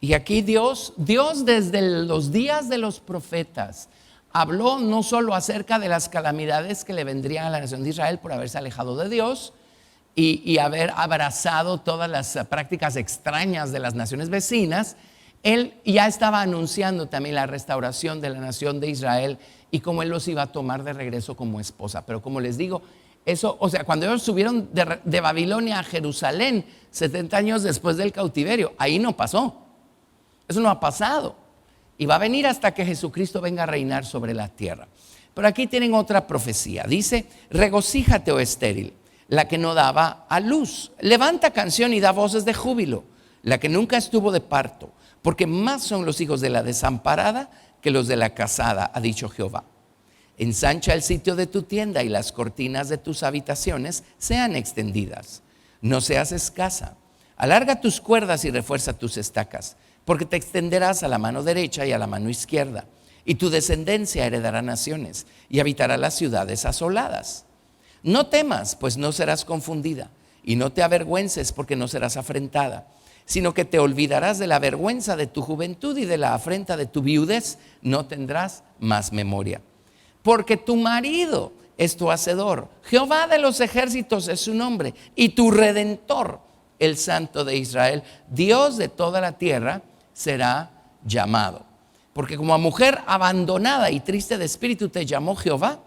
A: Y aquí Dios desde los días de los profetas habló no solo acerca de las calamidades que le vendrían a la nación de Israel por haberse alejado de Dios y haber abrazado todas las prácticas extrañas de las naciones vecinas. Él ya estaba anunciando también la restauración de la nación de Israel y cómo Él los iba a tomar de regreso como esposa. Pero como les digo, eso, o sea, cuando ellos subieron de Babilonia a Jerusalén 70 años después del cautiverio, ahí no pasó. Eso no ha pasado y va a venir hasta que Jesucristo venga a reinar sobre la tierra. Pero aquí tienen otra profecía. Dice: regocíjate, oh estéril, la que no daba a luz. Levanta canción y da voces de júbilo, la que nunca estuvo de parto, porque más son los hijos de la desamparada que los de la casada, ha dicho Jehová. Ensancha el sitio de tu tienda y las cortinas de tus habitaciones sean extendidas. No seas escasa. Alarga tus cuerdas y refuerza tus estacas, porque te extenderás a la mano derecha y a la mano izquierda, y tu descendencia heredará naciones y habitará las ciudades asoladas. No temas, pues no serás confundida, y no te avergüences, porque no serás afrentada, sino que te olvidarás de la vergüenza de tu juventud y de la afrenta de tu viudez, no tendrás más memoria. Porque tu marido es tu hacedor, Jehová de los ejércitos es su nombre, y tu redentor, el Santo de Israel, Dios de toda la tierra, será llamado. Porque como a mujer abandonada y triste de espíritu te llamó Jehová,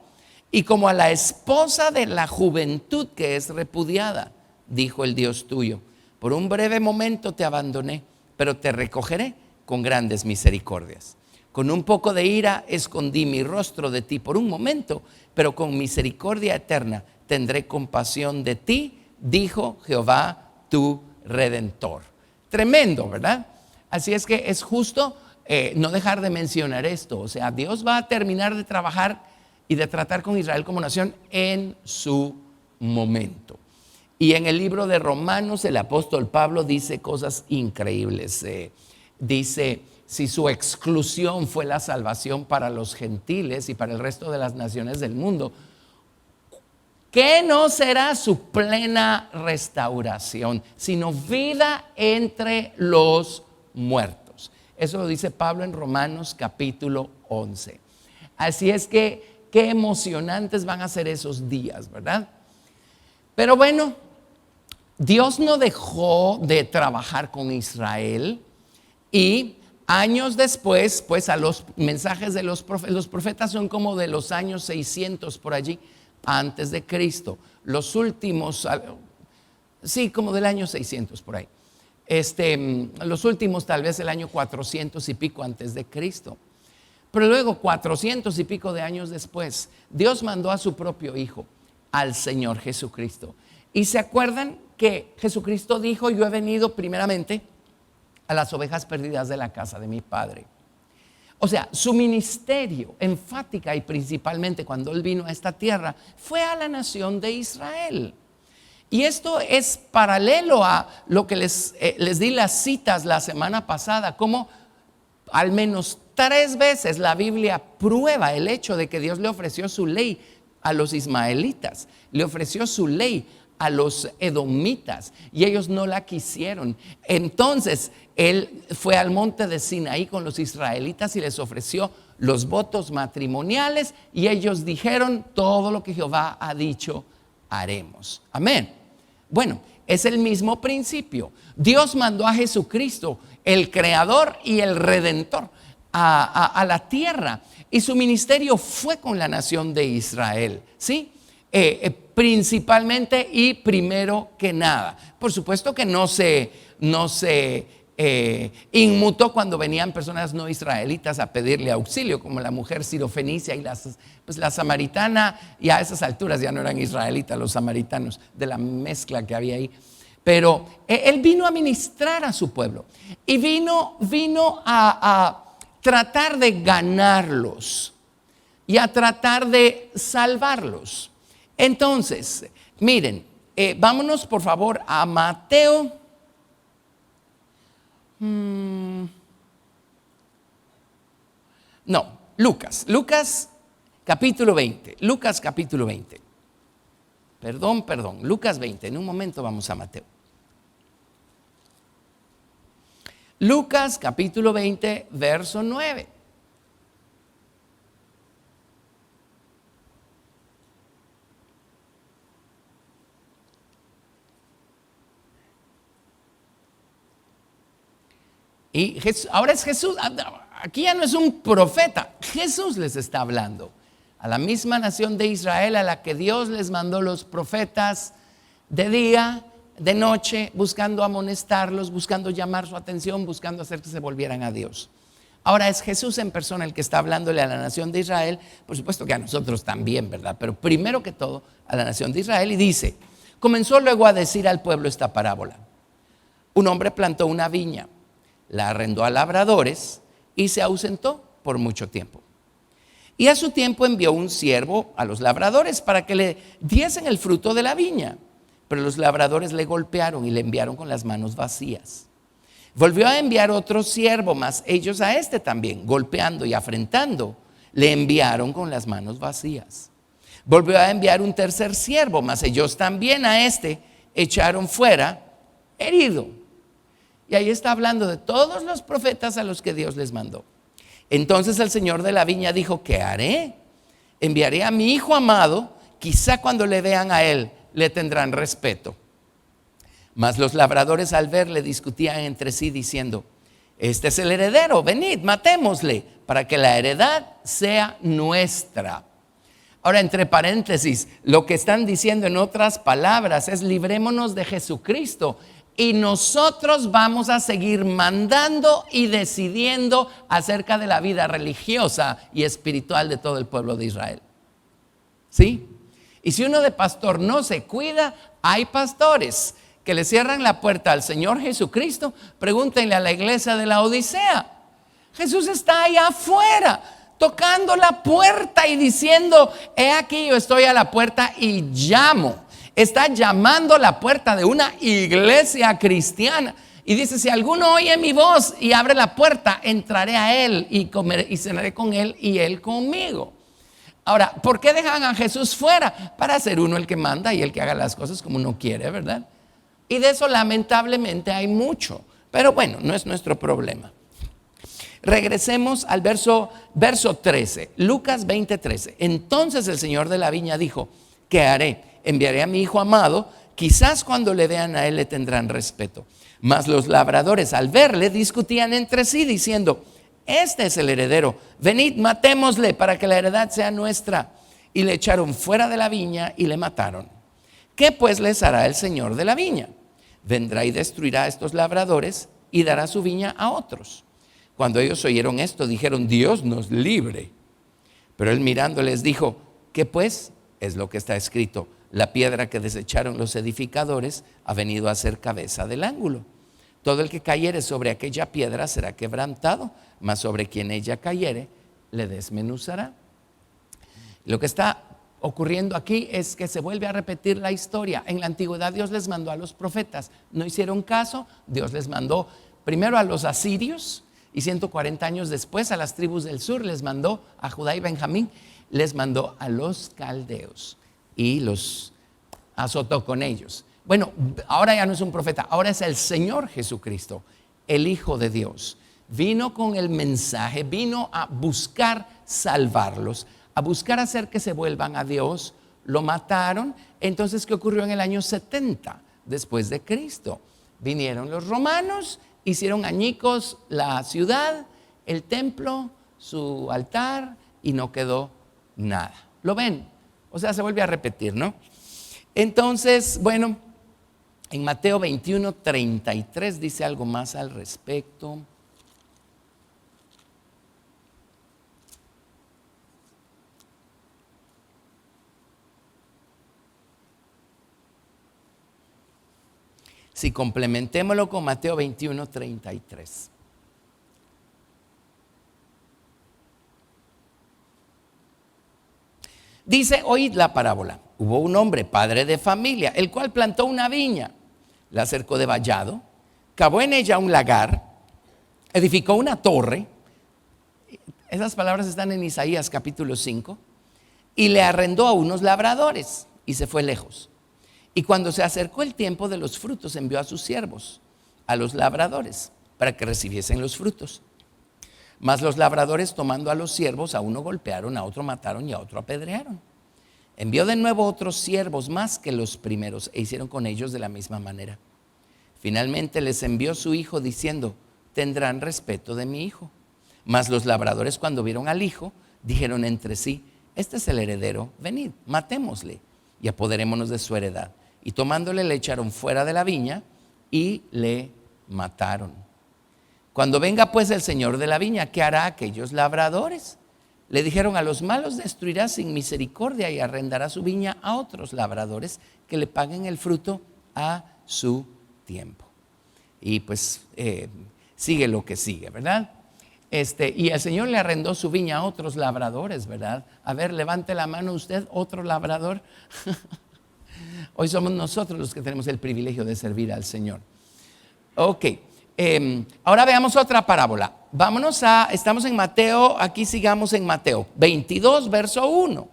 A: y como a la esposa de la juventud que es repudiada, dijo el Dios tuyo. Por un breve momento te abandoné, pero te recogeré con grandes misericordias. Con un poco de ira escondí mi rostro de ti por un momento, pero con misericordia eterna tendré compasión de ti, dijo Jehová tu Redentor. Tremendo, ¿verdad? Así es que es justo no dejar de mencionar esto. O sea, Dios va a terminar de trabajar y de tratar con Israel como nación en su momento. Y en el libro de Romanos el apóstol Pablo dice cosas increíbles. Dice: si su exclusión fue la salvación para los gentiles y para el resto de las naciones del mundo, ¿qué no será su plena restauración, sino vida entre los muertos? Eso lo dice Pablo en Romanos capítulo 11. Así es que qué emocionantes van a ser esos días, ¿verdad? Pero bueno, Dios no dejó de trabajar con Israel y años después, pues a los mensajes de los profetas son como de los años 600 por allí, antes de Cristo. Los últimos, sí, como del año 600 por ahí. Los últimos tal vez el año 400 y pico antes de Cristo. Pero luego 400 y pico de años después, Dios mandó a su propio Hijo, al Señor Jesucristo. Y se acuerdan que Jesucristo dijo: yo he venido primeramente a las ovejas perdidas de la casa de mi Padre. O sea, su ministerio enfática y principalmente cuando Él vino a esta tierra fue a la nación de Israel. Y esto es paralelo a lo que les di las citas la semana pasada, como al menos 3 veces la Biblia prueba el hecho de que Dios le ofreció su ley a los ismaelitas, le ofreció su ley a los edomitas y ellos no la quisieron. Entonces Él fue al monte de Sinaí con los israelitas y les ofreció los votos matrimoniales y ellos dijeron: todo lo que Jehová ha dicho haremos. Amén. Bueno, es el mismo principio. Dios mandó a Jesucristo, el creador y el redentor, a la tierra, y su ministerio fue con la nación de Israel, ¿sí? Principalmente y primero que nada. Por supuesto que no se inmutó cuando venían personas no israelitas a pedirle auxilio, como la mujer sirofenicia y la samaritana, y a esas alturas ya no eran israelitas los samaritanos, de la mezcla que había ahí. Pero Él vino a ministrar a su pueblo y vino a tratar de ganarlos y a tratar de salvarlos. Entonces, miren, vámonos por favor a Mateo. No, Lucas capítulo 20. Lucas capítulo 20. Perdón, Lucas 20. En un momento vamos a Mateo. Lucas capítulo 20, verso 9. Y ahora es Jesús, aquí ya no es un profeta, Jesús les está hablando a la misma nación de Israel a la que Dios les mandó los profetas de día, de noche, buscando amonestarlos, buscando llamar su atención, buscando hacer que se volvieran a Dios. Ahora es Jesús en persona el que está hablándole a la nación de Israel, por supuesto que a nosotros también, ¿verdad? Pero primero que todo a la nación de Israel, y dice, comenzó luego a decir al pueblo esta parábola. Un hombre plantó una viña, la arrendó a labradores y se ausentó por mucho tiempo. Y a su tiempo envió un siervo a los labradores para que le diesen el fruto de la viña. Pero los labradores le golpearon y le enviaron con las manos vacías. Volvió a enviar otro siervo, mas ellos a este también, golpeando y afrentando, le enviaron con las manos vacías. Volvió a enviar un tercer siervo, mas ellos también a este echaron fuera herido. Y ahí está hablando de todos los profetas a los que Dios les mandó. Entonces el señor de la viña dijo, ¿qué haré? Enviaré a mi hijo amado, quizá cuando le vean a él le tendrán respeto. Mas los labradores al verle discutían entre sí diciendo, este es el heredero, venid, matémosle, para que la heredad sea nuestra. Ahora, entre paréntesis, lo que están diciendo en otras palabras es librémonos de Jesucristo. Y nosotros vamos a seguir mandando y decidiendo acerca de la vida religiosa y espiritual de todo el pueblo de Israel. ¿Sí? Y si uno de pastor no se cuida, hay pastores que le cierran la puerta al Señor Jesucristo. Pregúntenle a la iglesia de la Odisea. Jesús está allá afuera, tocando la puerta y diciendo, he aquí yo estoy a la puerta y llamo. Está llamando a la puerta de una iglesia cristiana y dice, si alguno oye mi voz y abre la puerta, entraré a él y comeré y cenaré con él y él conmigo. Ahora, ¿por qué dejan a Jesús fuera? Para ser uno el que manda y el que haga las cosas como uno quiere, ¿verdad? Y de eso lamentablemente hay mucho, pero bueno, no es nuestro problema. Regresemos al verso 13, Lucas 20:13. Entonces el señor de la viña dijo, ¿qué haré? Enviaré a mi hijo amado, quizás cuando le vean a él le tendrán respeto. Mas los labradores al verle discutían entre sí diciendo, este es el heredero, venid, matémosle para que la heredad sea nuestra. Y le echaron fuera de la viña y le mataron. ¿Qué pues les hará el señor de la viña? Vendrá y destruirá a estos labradores y dará su viña a otros. Cuando ellos oyeron esto, dijeron, Dios nos libre. Pero él mirándoles dijo, ¿qué pues? Es lo que está escrito. La piedra que desecharon los edificadores ha venido a ser cabeza del ángulo. Todo el que cayere sobre aquella piedra será quebrantado, mas sobre quien ella cayere le desmenuzará. Lo que está ocurriendo aquí es que se vuelve a repetir la historia. En la antigüedad Dios les mandó a los profetas, no hicieron caso. Dios les mandó primero a los asirios y 140 años después a las tribus del sur les mandó a Judá y Benjamín, les mandó a los caldeos y los azotó con ellos. Bueno, ahora ya no es un profeta, ahora es el Señor Jesucristo, el Hijo de Dios. Vino con el mensaje, vino a buscar salvarlos, a buscar hacer que se vuelvan a Dios. Lo mataron. Entonces, ¿qué ocurrió en el año 70 después de Cristo? Vinieron los romanos, hicieron añicos la ciudad, el templo, su altar, y no quedó nada. ¿Lo ven? O sea, se vuelve a repetir, ¿no? Entonces, bueno, en Mateo 21:33 dice algo más al respecto. Si complementémoslo con Mateo 21:33. Dice, oíd la parábola. Hubo un hombre, padre de familia, el cual plantó una viña, la cercó de vallado, cavó en ella un lagar, edificó una torre. Esas palabras están en Isaías capítulo 5. Y le arrendó a unos labradores y se fue lejos. Y cuando se acercó el tiempo de los frutos, envió a sus siervos, a los labradores, para que recibiesen los frutos. Mas los labradores, tomando a los siervos, a uno golpearon, a otro mataron y a otro apedrearon. Envió de nuevo otros siervos más que los primeros, e hicieron con ellos de la misma manera. Finalmente les envió su hijo diciendo, tendrán respeto de mi hijo. Mas los labradores, cuando vieron al hijo, dijeron entre sí, este es el heredero, venid, matémosle y apoderémonos de su heredad. Y tomándole le echaron fuera de la viña y le mataron. Cuando venga pues el señor de la viña, ¿qué hará aquellos labradores? Le dijeron, a los malos destruirá sin misericordia y arrendará su viña a otros labradores que le paguen el fruto a su tiempo. Y pues sigue lo que sigue, ¿verdad? Y el Señor le arrendó su viña a otros labradores, ¿verdad? A ver, levante la mano usted, otro labrador. Hoy somos nosotros los que tenemos el privilegio de servir al Señor. Ok, ahora veamos otra parábola. Estamos en Mateo, aquí sigamos en Mateo 22, verso 1.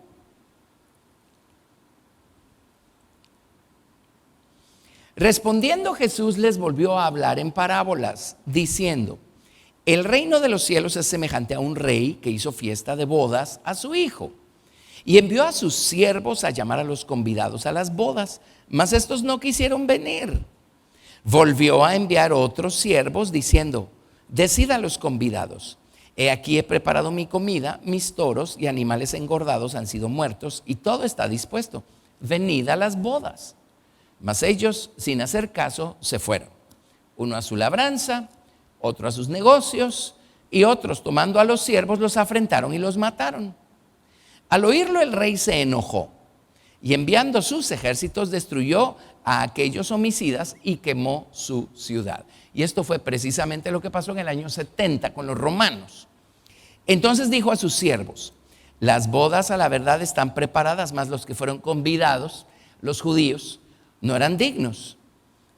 A: Respondiendo Jesús les volvió a hablar en parábolas, diciendo, el reino de los cielos es semejante a un rey que hizo fiesta de bodas a su hijo. Y envió a sus siervos a llamar a los convidados a las bodas, mas estos no quisieron venir. Volvió a enviar otros siervos diciendo, decid a los convidados, he aquí he preparado mi comida, mis toros y animales engordados han sido muertos y todo está dispuesto. Venid a las bodas. Mas ellos, sin hacer caso, se fueron. Uno a su labranza, otro a sus negocios, y otros tomando a los siervos los afrentaron y los mataron. Al oírlo el rey se enojó y enviando sus ejércitos destruyó a aquellos homicidas y quemó su ciudad. Y esto fue precisamente lo que pasó en el año 70 con los romanos. Entonces dijo a sus siervos, las bodas a la verdad están preparadas, mas los que fueron convidados, los judíos, no eran dignos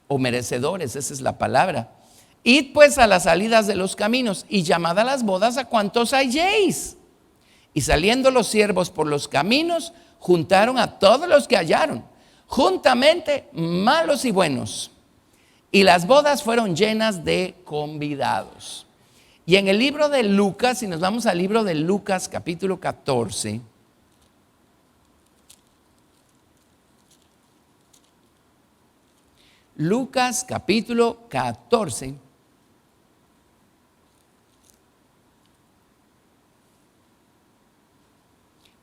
A: o merecedores, esa es la palabra. Id pues a las salidas de los caminos y llamad a las bodas a cuantos halléis. Y saliendo los siervos por los caminos, juntaron a todos los que hallaron, juntamente malos y buenos. Y las bodas fueron llenas de convidados. Y en el libro de Lucas, si nos vamos al libro de Lucas capítulo 14, Lucas capítulo 14,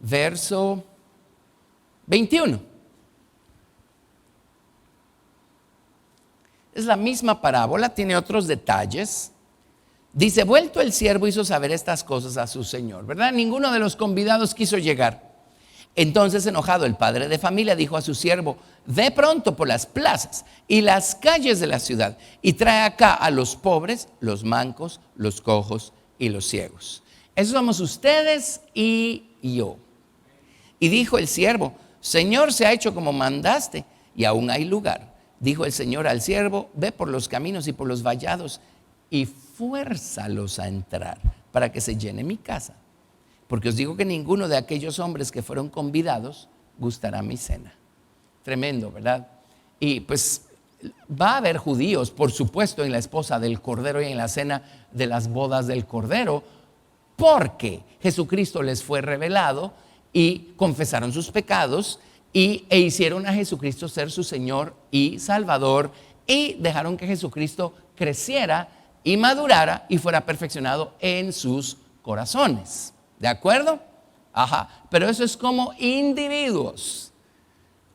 A: verso 21. Es la misma parábola, tiene otros detalles. Dice, vuelto el siervo hizo saber estas cosas a su señor, ¿verdad? Ninguno de los convidados quiso llegar. Entonces, enojado, el padre de familia dijo a su siervo, ve pronto por las plazas y las calles de la ciudad y trae acá a los pobres, los mancos, los cojos y los ciegos. Esos somos ustedes y yo. Y dijo el siervo, Señor, se ha hecho como mandaste y aún hay lugar. Dijo el Señor al siervo, ve por los caminos y por los vallados y fuérzalos a entrar para que se llene mi casa. Porque os digo que ninguno de aquellos hombres que fueron convidados gustará mi cena. Tremendo, ¿verdad? Y pues va a haber judíos, por supuesto, en la esposa del Cordero y en la cena de las bodas del Cordero, porque Jesucristo les fue revelado y confesaron sus pecados e hicieron a Jesucristo ser su Señor y Salvador y dejaron que Jesucristo creciera y madurara y fuera perfeccionado en sus corazones. ¿De acuerdo? Ajá. Pero eso es como individuos.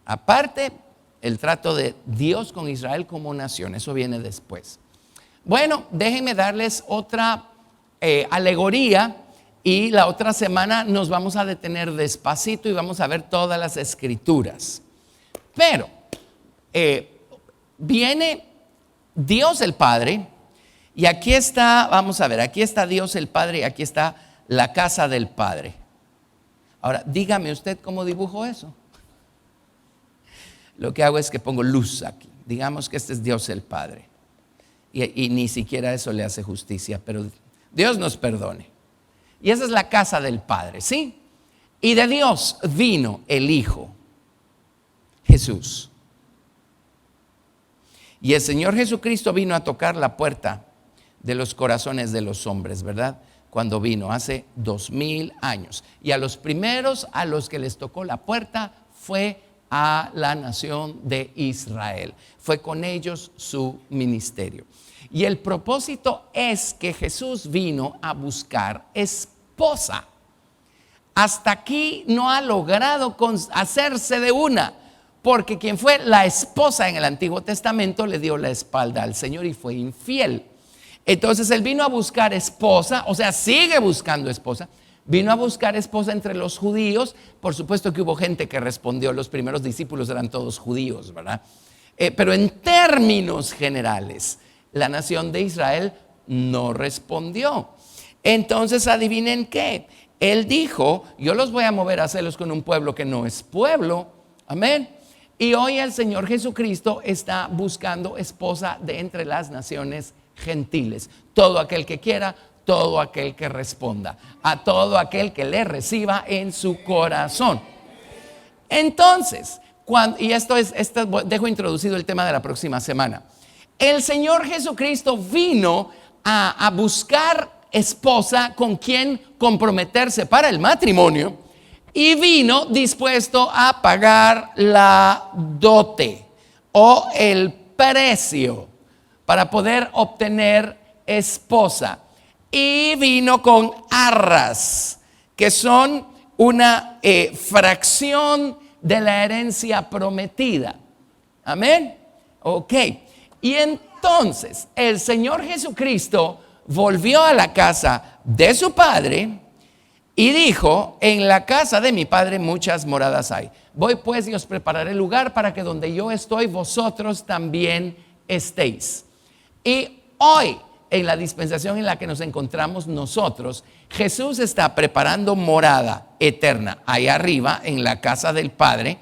A: Aparte, el trato de Dios con Israel como nación, eso viene después. Bueno, déjenme darles otra alegoría y la otra semana nos vamos a detener despacito y vamos a ver todas las escrituras. Pero viene Dios el Padre y aquí está, vamos a ver, aquí está Dios el Padre y aquí está la casa del Padre. Ahora, dígame usted cómo dibujo eso. Lo que hago es que pongo luz aquí. Digamos que este es Dios el Padre. Y ni siquiera eso le hace justicia, pero Dios nos perdone. Y esa es la casa del Padre, ¿sí? Y de Dios vino el Hijo, Jesús. Y el Señor Jesucristo vino a tocar la puerta de los corazones de los hombres, ¿verdad? Cuando vino hace 2000 años. Y a los primeros a los que les tocó la puerta fue a la nación de Israel. Fue con ellos su ministerio. Y el propósito es que Jesús vino a buscar esposa. Hasta aquí no ha logrado hacerse de una, porque quien fue la esposa en el Antiguo Testamento le dio la espalda al Señor y fue infiel. Entonces él vino a buscar esposa, o sea, sigue buscando esposa. Vino a buscar esposa entre los judíos. Por supuesto que hubo gente que respondió. Los primeros discípulos eran todos judíos, ¿verdad? Pero en términos generales, la nación de Israel no respondió. Entonces, adivinen qué. Él dijo: yo los voy a mover a celos con un pueblo que no es pueblo. Amén. Y hoy el Señor Jesucristo está buscando esposa de entre las naciones gentiles. Todo aquel que quiera, todo aquel que responda, a todo aquel que le reciba en su corazón. Entonces, dejo introducido el tema de la próxima semana. El Señor Jesucristo vino a buscar esposa con quien comprometerse para el matrimonio, y vino dispuesto a pagar la dote o el precio para poder obtener esposa. Y vino con arras, que son una fracción de la herencia prometida. Amén. Ok. Y entonces el Señor Jesucristo volvió a la casa de su Padre y dijo: en la casa de mi Padre muchas moradas hay. Voy pues y os prepararé lugar para que donde yo estoy, vosotros también estéis. Y hoy, en la dispensación en la que nos encontramos nosotros, Jesús está preparando morada eterna ahí arriba en la casa del Padre.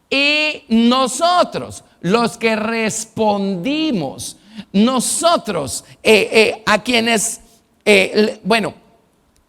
A: Y nosotros, los que respondimos, nosotros a quienes,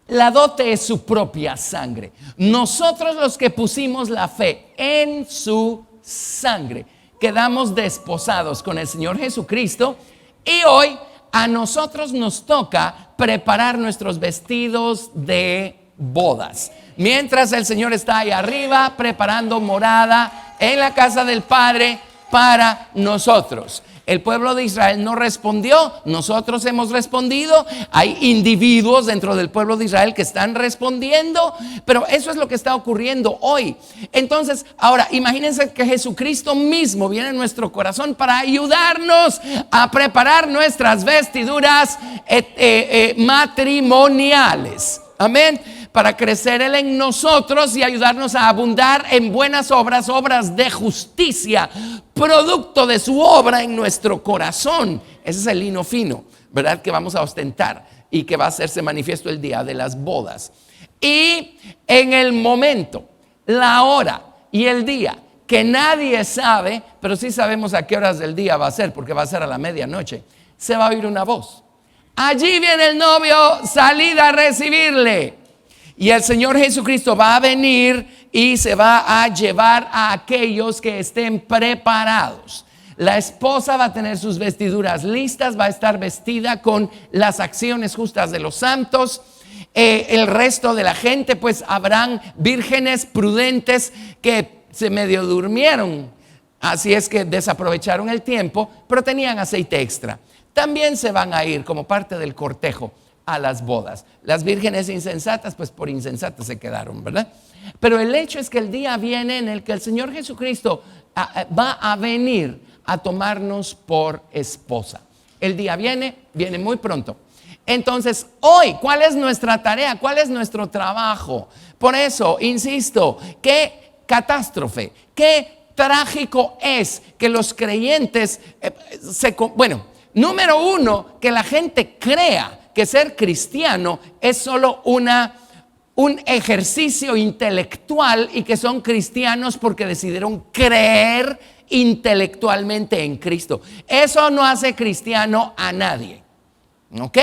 A: la dote es su propia sangre. Nosotros, los que pusimos la fe en su sangre, quedamos desposados con el Señor Jesucristo. Y hoy a nosotros nos toca preparar nuestros vestidos de bodas. Mientras el Señor está ahí arriba preparando morada en la casa del Padre para nosotros. El pueblo de Israel no respondió, nosotros hemos respondido. Hay individuos dentro del pueblo de Israel que están respondiendo, pero eso es lo que está ocurriendo hoy. Entonces, ahora imagínense que Jesucristo mismo viene en nuestro corazón para ayudarnos a preparar nuestras vestiduras matrimoniales. Amén. Para crecer Él en nosotros y ayudarnos a abundar en buenas obras, obras de justicia, producto de su obra en nuestro corazón. Ese es el lino fino, ¿verdad? Que vamos a ostentar y que va a hacerse manifiesto el día de las bodas. Y en el momento, la hora y el día que nadie sabe, pero sí sabemos a qué horas del día va a ser, porque va a ser a la medianoche, se va a oír una voz: allí viene el novio, salid a recibirle. Y el Señor Jesucristo va a venir y se va a llevar a aquellos que estén preparados. La esposa va a tener sus vestiduras listas, va a estar vestida con las acciones justas de los santos. El resto de la gente, pues habrán vírgenes prudentes que se medio durmieron, así es que desaprovecharon el tiempo, pero tenían aceite extra. También se van a ir como parte del cortejo a las bodas. Las vírgenes insensatas, pues por insensatas se quedaron, ¿verdad? Pero el hecho es que el día viene en el que el Señor Jesucristo va a venir a tomarnos por esposa. El día viene muy pronto. Entonces, hoy, ¿cuál es nuestra tarea? ¿Cuál es nuestro trabajo? Por eso, insisto, qué catástrofe, qué trágico es que los creyentes número uno, que la gente crea que ser cristiano es solo una un ejercicio intelectual y que son cristianos porque decidieron creer intelectualmente en Cristo. Eso no hace cristiano a nadie. ¿Ok?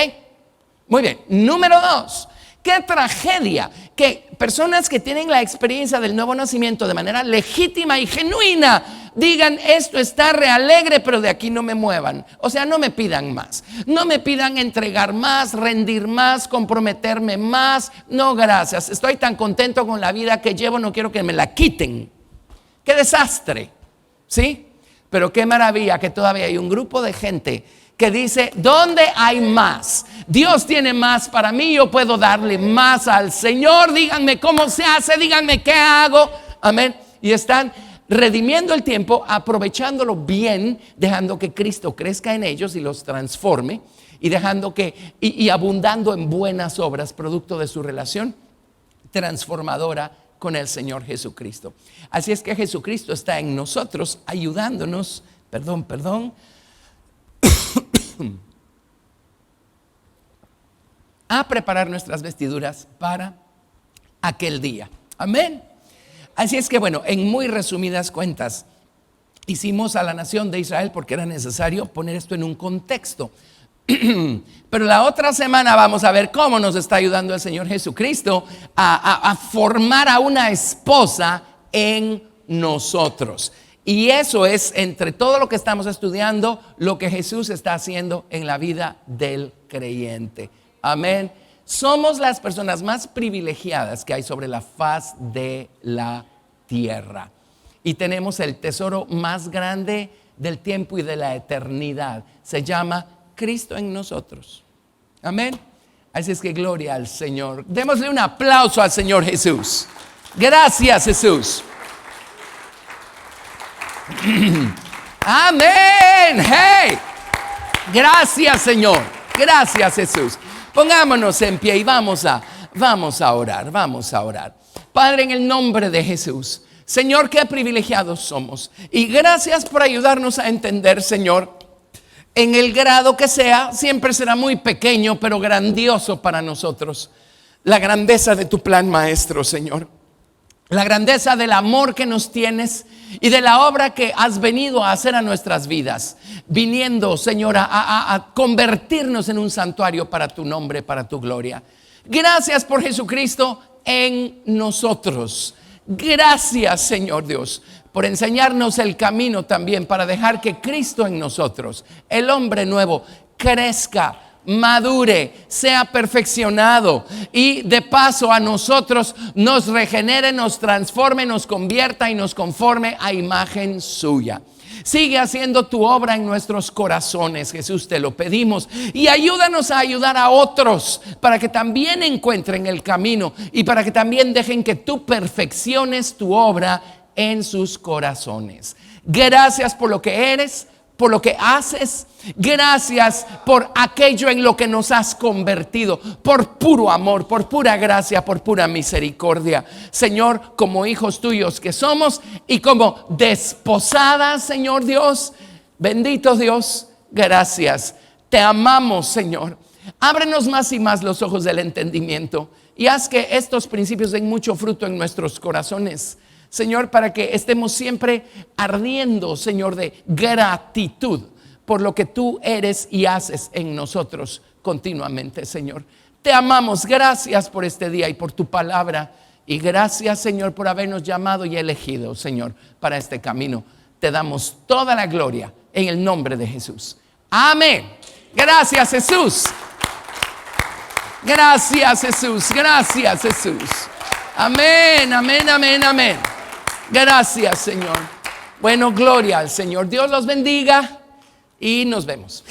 A: Muy bien. Número 2. Qué tragedia que personas que tienen la experiencia del nuevo nacimiento de manera legítima y genuina digan: esto está realegre, pero de aquí no me muevan. O sea, no me pidan más, no me pidan entregar más, rendir más, comprometerme más. No, gracias, estoy tan contento con la vida que llevo, no quiero que me la quiten. Qué desastre, ¿sí? Pero qué maravilla que todavía hay un grupo de gente que dice: ¿dónde hay más? Dios tiene más para mí, yo puedo darle más al Señor. Díganme cómo se hace, díganme qué hago. Amén. Y están redimiendo el tiempo, aprovechándolo bien, dejando que Cristo crezca en ellos y los transforme, y dejando que y abundando en buenas obras, producto de su relación transformadora con el Señor Jesucristo. Así es que Jesucristo está en nosotros, ayudándonos, a preparar nuestras vestiduras para aquel día. Amén. Así es que bueno, en muy resumidas cuentas, hicimos a la nación de Israel porque era necesario poner esto en un contexto. Pero la otra semana vamos a ver cómo nos está ayudando el Señor Jesucristo a formar a una esposa en nosotros. Y eso es, entre todo lo que estamos estudiando, lo que Jesús está haciendo en la vida del creyente. Amén. Somos las personas más privilegiadas que hay sobre la faz de la tierra. Y tenemos el tesoro más grande del tiempo y de la eternidad. Se llama Cristo en nosotros. Amén. Así es que gloria al Señor. Démosle un aplauso al Señor Jesús. Gracias, Jesús. Amén. Hey. Gracias, Señor. Gracias, Jesús. Pongámonos en pie y vamos a orar. Padre, en el nombre de Jesús, Señor, qué privilegiados somos. Y gracias por ayudarnos a entender, Señor, en el grado que sea, siempre será muy pequeño, pero grandioso para nosotros, la grandeza de tu plan maestro, Señor. La grandeza del amor que nos tienes y de la obra que has venido a hacer a nuestras vidas. Viniendo, Señor, a convertirnos en un santuario para tu nombre, para tu gloria. Gracias por Jesucristo en nosotros. Gracias, Señor Dios, por enseñarnos el camino también para dejar que Cristo en nosotros, el hombre nuevo, crezca, madure, sea perfeccionado y de paso a nosotros nos regenere, nos transforme, nos convierta y nos conforme a imagen suya. Sigue haciendo tu obra en nuestros corazones, Jesús, te lo pedimos, y ayúdanos a ayudar a otros para que también encuentren el camino y para que también dejen que tú perfecciones tu obra en sus corazones. Gracias por lo que eres, por lo que haces. Gracias por aquello en lo que nos has convertido, por puro amor, por pura gracia, por pura misericordia. Señor, como hijos tuyos que somos y como desposadas, Señor Dios, bendito Dios, gracias. Te amamos, Señor. Ábrenos más y más los ojos del entendimiento y haz que estos principios den mucho fruto en nuestros corazones, Señor, para que estemos siempre ardiendo, Señor, de gratitud por lo que tú eres y haces en nosotros continuamente, Señor. Te amamos. Gracias por este día y por tu palabra. Y gracias, Señor, por habernos llamado y elegido, Señor, para este camino. Te damos toda la gloria en el nombre de Jesús. Amén. Gracias, Jesús. Gracias, Jesús. Gracias, Jesús. Amén, amén, amén, amén. Gracias, Señor. Bueno, gloria al Señor. Dios los bendiga y nos vemos.